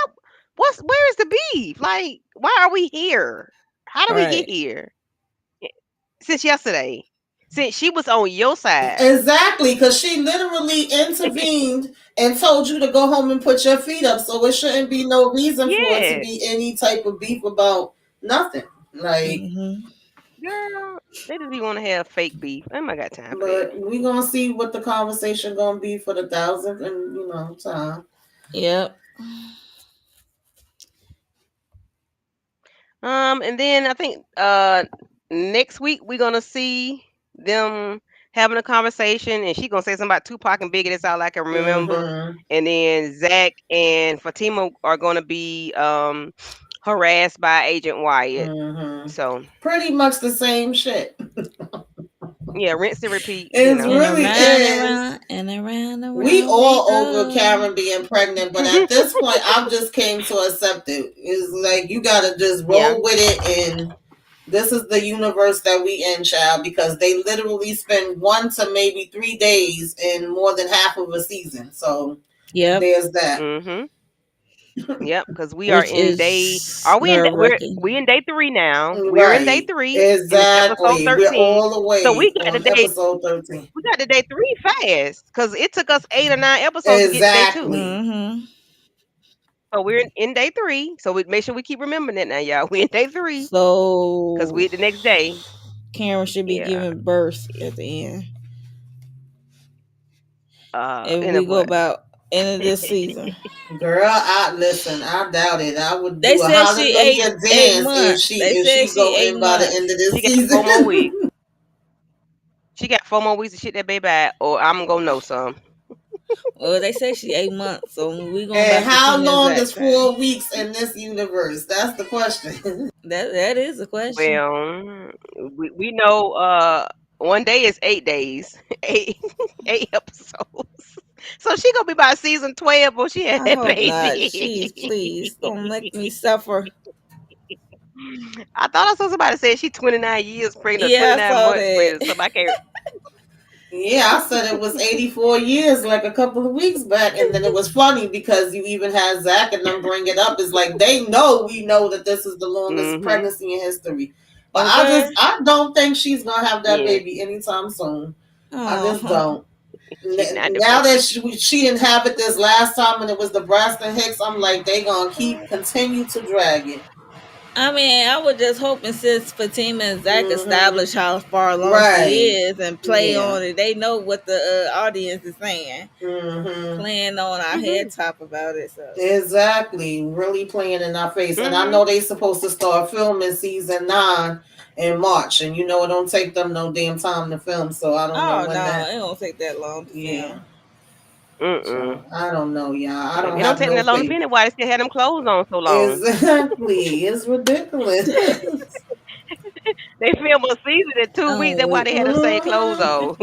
Where is the beef? Like, why are we here? How do we get Right. here? Eh, Since yesterday, since she was on your side. Exactly, because she literally intervened and told you to go home and put your feet up. So it shouldn't be no reason for it to Yes, be any type of beef about nothing. Like, Hmm. girl. They just be want to have fake beef. I ain't got time for that. but we gonna see what the conversation gonna be for the thousandth and time. Yep. And then I think next week we're gonna see them having a conversation, and she gonna say something about Tupac and Biggie. That's all I can remember. Mm-hmm. And then Zach and Fatima are gonna be harassed by Agent Wyatt. Mm-hmm. So Pretty much the same shit. yeah, rinse and repeat. It And really around and is. around and around and We around we all over go. Karen being pregnant, but at this point, I've just came to accept it. It's like you gotta just Yeah. roll with it, and this is the universe that we in, child. Because they literally spend 1 to maybe 3 days in more than half of a season. So Yep. there's that. Mhm. Yep. Because we are Which in day. is Are we in? nerve We wracking. in day 3 now. We're in day Right? 3, and it's episode Exactly. We're 13. all the So we way got the on day. episode 13. We got to day 3 fast because it took us 8 or 9 episodes to get to day 2. Exactly. Hmm. So we're in day 3. So we make sure we keep remembering that now, y'all. We in day 3 because So we the next day. Karen should be Yeah. giving birth at the end. If In a we go what? about end of this season. Girl, I listen. I doubt it. I would They do a said she hallelujah eight dance if months. she They if said she she go eight in by the end months. of this She got 4 more weeks. season. She got 4 more weeks to shit that baby out, or I'm gonna know some. Well, they say she 8 months, so we going by And how Fatima and long Zach is time. 4 weeks in this universe? That's the question. That is a question. Well, we know one day is 8 days, eight 8 episodes. So she gonna be by season 12 when she had I that hope not. baby. Jeez, please don't make me suffer. I thought I saw somebody say she 29 years pregnant, or Yeah, I 29 saw months that. pregnant. So I can't. Yeah, I said it was 84 years like a couple of weeks back. And then it was funny because you even had Zach and them bring it up. It's like they know we know that this is the longest Mhm. pregnancy in history. But Okay. I don't think she's gonna have that Yeah, baby anytime soon. I just Oh, don't. she's not the Now that baby. she didn't have it this last time and it was the Braxton Hicks, I'm like, they gonna continue to drag it. I mean, I was just hoping since Fatima and Zach Mm-hmm. established how far along she Right. is and play Yeah. on it, they know what the audience is saying, Mm-hmm. playing on our head Mhm. top about it. So Exactly. Really playing in our face. And I Mhm. know they supposed to start filming season 9 in March. And you know it don't take them no damn time to film. So I don't know oh when no, that. it don't take that long to Yeah. film. Mm-mm. So I don't know, y'all. I Maybe don't it don't have take them no that long to faith. finish. Why they still had them clothes on so long? Exactly. It's ridiculous. They film a season in 2 weeks. That's why they had the same clothes Mhm. on.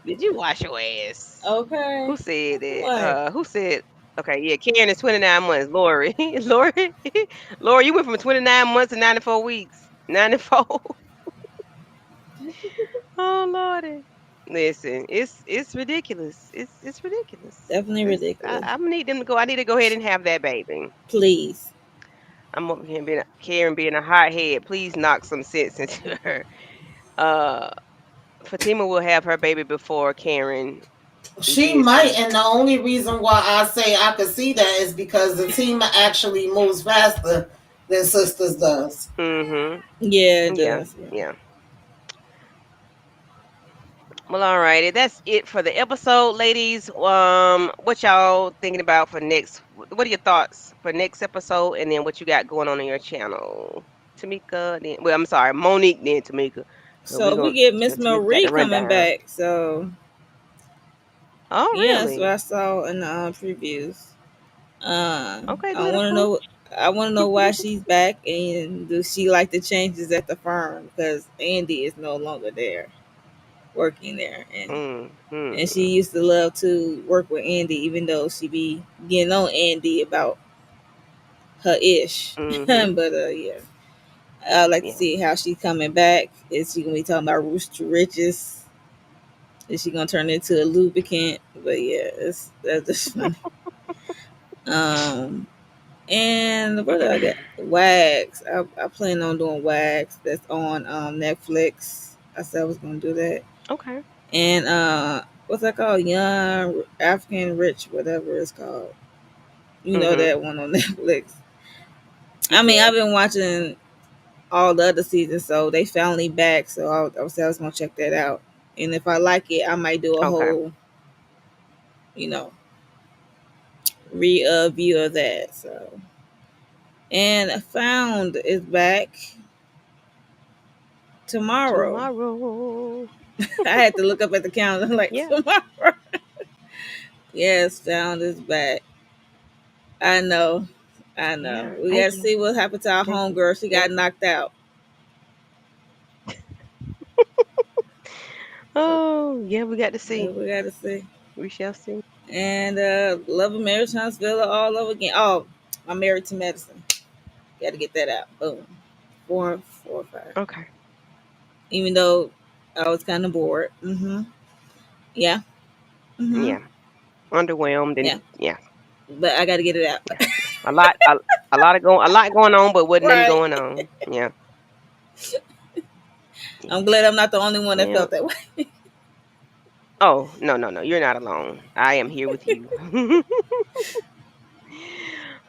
Did you wash your ass? Okay. Who said that? What? Who said? Okay, yeah, Karen is 29 months. Lori, Lori, Lori, you went from 29 months to 94 weeks. 94. Oh Lordy. Listen, it's ridiculous. It's ridiculous. Definitely ridiculous. I'm gonna need them to go. I need to go ahead and have that baby. Please. I'm over here being Karen being a hothead. Please knock some sense into her. Uh, Fatima will have her baby before Karen She gets might, here. and the only reason why I say I could see that is because the team actually moves faster than Sisters does. Mm-hmm. Yeah, it Yeah. does. Yeah. Yeah. Well, alrighty, that's it for the episode, ladies. What y'all thinking about for next? What are your thoughts for next episode, and then what you got going on your channel? Tamika, then well, I'm sorry, Monique, then Tamika. So we So we gonna get Miss Tamika got Marie the coming rundown. back. So Oh, yeah, that's what really? I saw in the previews. Okay, I good want to for. know. I want to know why she's back, and does she like the changes at the firm? Because Andy is no longer there, working there, and she Mm-hmm. used to love to work with Andy, even though she be getting on Andy about her ish. Mm-hmm. But yeah, I'd like to Yeah. see how she's coming back. Is she gonna be talking about rooster riches? Is she gonna turn into a lubricant? But yeah, that's just funny. Um, and what do I got? Wags. I plan on doing Wags. That's on Netflix. I said I was gonna do that. Okay. And what's that called? Young African Rich, whatever it's called. You know Mm-hmm. that one on Netflix. I mean, I've been watching all the other seasons, so they finally back. So I was gonna check that out. And if I like it, I might do a Okay. whole, you know, review of that. So, and Found is back tomorrow. Tomorrow. I had to look up at the calendar like Yeah. tomorrow. Yes, Found is back. I know. I know. Yeah. We got Thank to you. see what happened to our Thank you. homegirl. She got Thank you. knocked out. Oh, yeah. We got to Yeah, see. we got to see. We shall see. And Love of Marriage Huntsville all over again. Oh, I'm married to medicine. Got to get that out. Boom. Four, or five. Okay. Even though I was kind of bored. Mm-hmm. Yeah. Mm-hmm. Yeah. Underwhelmed Yeah. and yeah. But I got to get it out. Yeah. A lot. A lot going on, but wasn't nothing Right. going on. Yeah. Yeah. I'm glad I'm not the only one that Yeah. felt that way. Oh, no, no, no. You're not alone. I am here with you.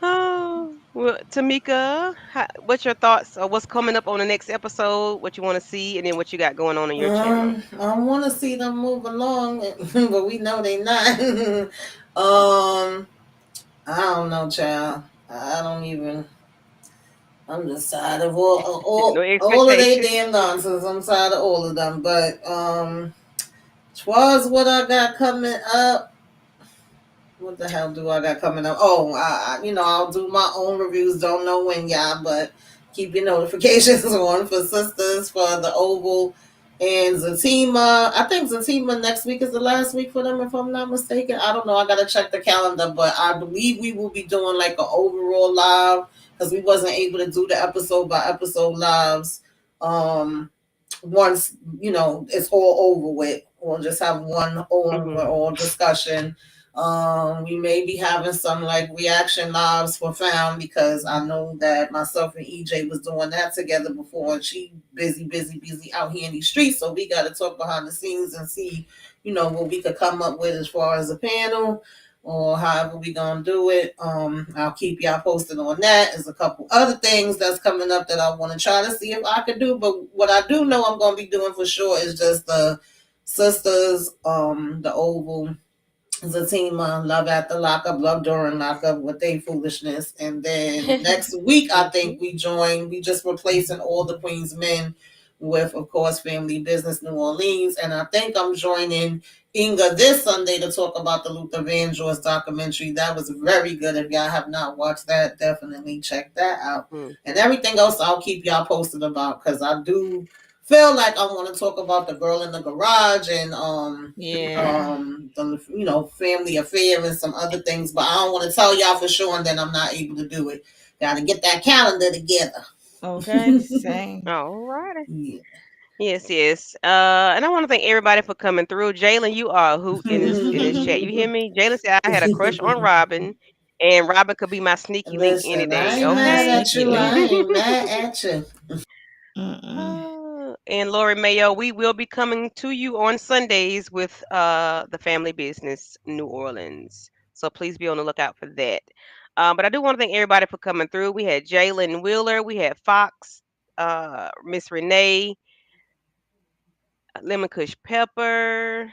Oh, well, Tamika, what's your thoughts or what's coming up on the next episode? What you want to see, and then what you got going on your channel? I want to see them move along, but we know they not. um, I don't know, child. I don't even. I'm just tired of No all of their expectation. damn nonsense. I'm tired of all of them. But as far as what I got coming up, what the hell do I got coming up? Oh, I'll do my own reviews. Don't know when, y'all, but keep your notifications on for Sisters, for the Oval, and Zatima. I think Zatima next week is the last week for them, if I'm not mistaken. I don't know. I gotta check the calendar, but I believe we will be doing like an overall live because we wasn't able to do the episode by episode lives. Um, once it's all over with, we'll just have one Hmm. overall discussion. We may be having some like reaction lives for Found because I know that myself and EJ was doing that together before, and she busy out here in these streets, so we got to talk behind the scenes and see what we could come up with as far as a panel or however we gonna do it. I'll keep y'all posted on that. There's a couple other things that's coming up that I want to try to see if I could do. But what I do know I'm gonna be doing for sure is just the Sisters, the Oval, Zatima, Love at the Lockup, Love During Lockup with their foolishness. And then next week I think Hmm. we just replacing all the Queen's Men with, of course, Family Business New Orleans. And I think I'm joining Inga this Sunday to talk about the Luther Vandross documentary. That was very good. If y'all have not watched that, definitely check that out. And Mm-hmm. everything else I'll keep y'all posted about, because I do feel like I want to talk about the girl in the garage and Yeah. the family affair and some other things, but I don't want to tell y'all for sure, and then I'm not able to do it. Got to get that calendar together. Okay. Same. All righty. Yeah. Yes, yes. And I want to thank everybody for coming through. Jalen, you are a hoot in this chat. You hear me? Jalen said I had a crush on Robin, and Robin could be my sneaky link any Listen, I day. ain't My mad Okay. at sneaky you. I link. ain't mad at you. Mm-mm. And Lori Mayo, we will be coming to you on Sundays with the Family Business New Orleans. So please be on the lookout for that. But I do want to thank everybody for coming through. We had Jalen Wheeler, we had Fox, Miss Renee, Lemon Kush Pepper,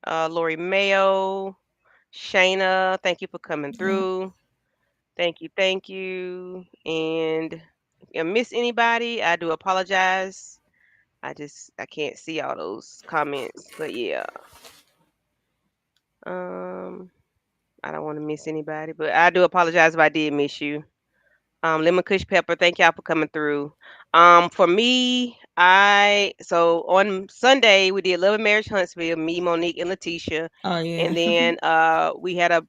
Lori Mayo, Shayna. Thank you for coming Yeah. through. Thank you, thank you. And if I miss anybody, I do apologize. I can't see all those comments, but yeah. Um, I don't want to miss anybody, but I do apologize if I did miss you. Lemon Kush Pepper, thank y'all for coming through. For me, I so on Sunday we did Love and Marriage Huntsville, me, Monique, and Letitia, Oh yeah. and then we had a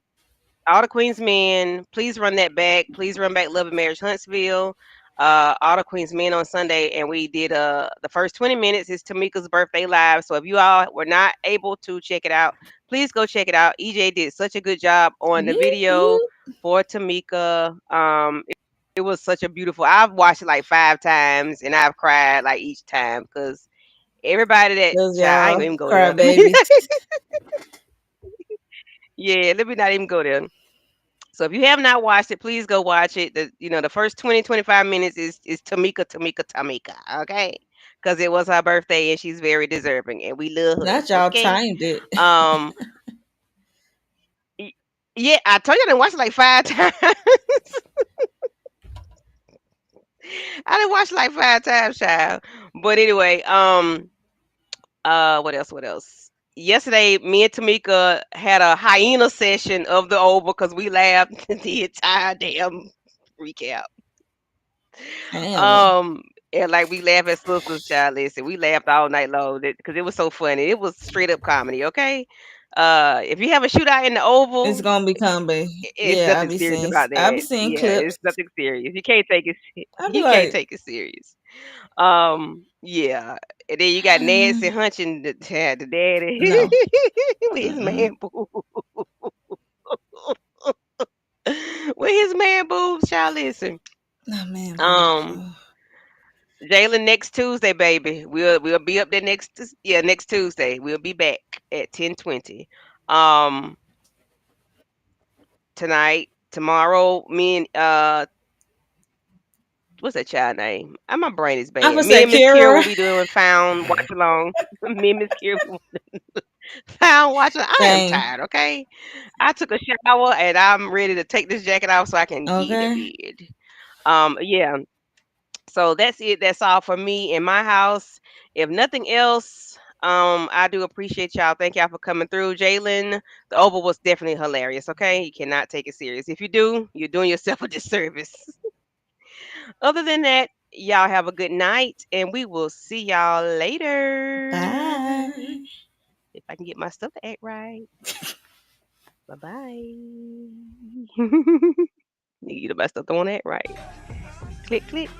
all the Queen's Men, please run that back. Please run back Love and Marriage Huntsville. All the Queen's Men on Sunday, and we did the first 20 minutes is Tamika's birthday live. So if you all were not able to check it out, please go check it out. EJ did such a good job on the Yep. video Yep. for Tamika. It was such a beautiful. I've watched it like 5 times, and I've cried like each time because everybody that Those child. I ain't y'all gonna even go cry there. babies. Yeah, let me not even go there. So if you have not watched it, please go watch it. The first 20 25 minutes is Tamika, okay? Cuz it was her birthday and she's very deserving and we love her, Not y'all okay? timed it. Um y- yeah, I told you I didn't watch it like 5 times. I didn't watch it like 5 times, child. But anyway, what else? What else? Yesterday, me and Tamika had a hyena session of the Oval because we laughed the entire damn recap. Family. Um, and like we laugh at sisters, child. Listen, we laughed all night long because it was so funny. It was straight up comedy. Okay. If you have a shootout in the It's Oval, gonna be coming. it's Yeah, nothing serious about I be that. seeing Yeah, it's clips. nothing serious. You can't take it. I be You can't like, take it serious. Yeah. And then you got Nancy hunching the daddy no. with his Mm-mm. man boob. With his man boobs, child. Listen. No man boobs. Um, Jalen, next Tuesday, baby. We'll be up there next Tuesday. We'll be back at 10:20. Um, tonight, tomorrow, me and what's that child name? My brain is I bad. would Me say and Miss Kira will Kira. be doing found watch along. Me and Miss Kira found watch along. I am Same. tired. Okay, I took a shower and I'm ready to take this jacket off so I can get in the Okay. bed. Yeah. So that's it. That's all for me in my house. If nothing else, I do appreciate y'all. Thank y'all for coming through. Jalen, the Oval was definitely hilarious. Okay, you cannot take it serious. If you do, you're doing yourself a disservice. Other than that, y'all have a good night, and we will see y'all later. Bye. If I can get my stuff to act right. Bye bye. Need my stuff to want to act right. Click click.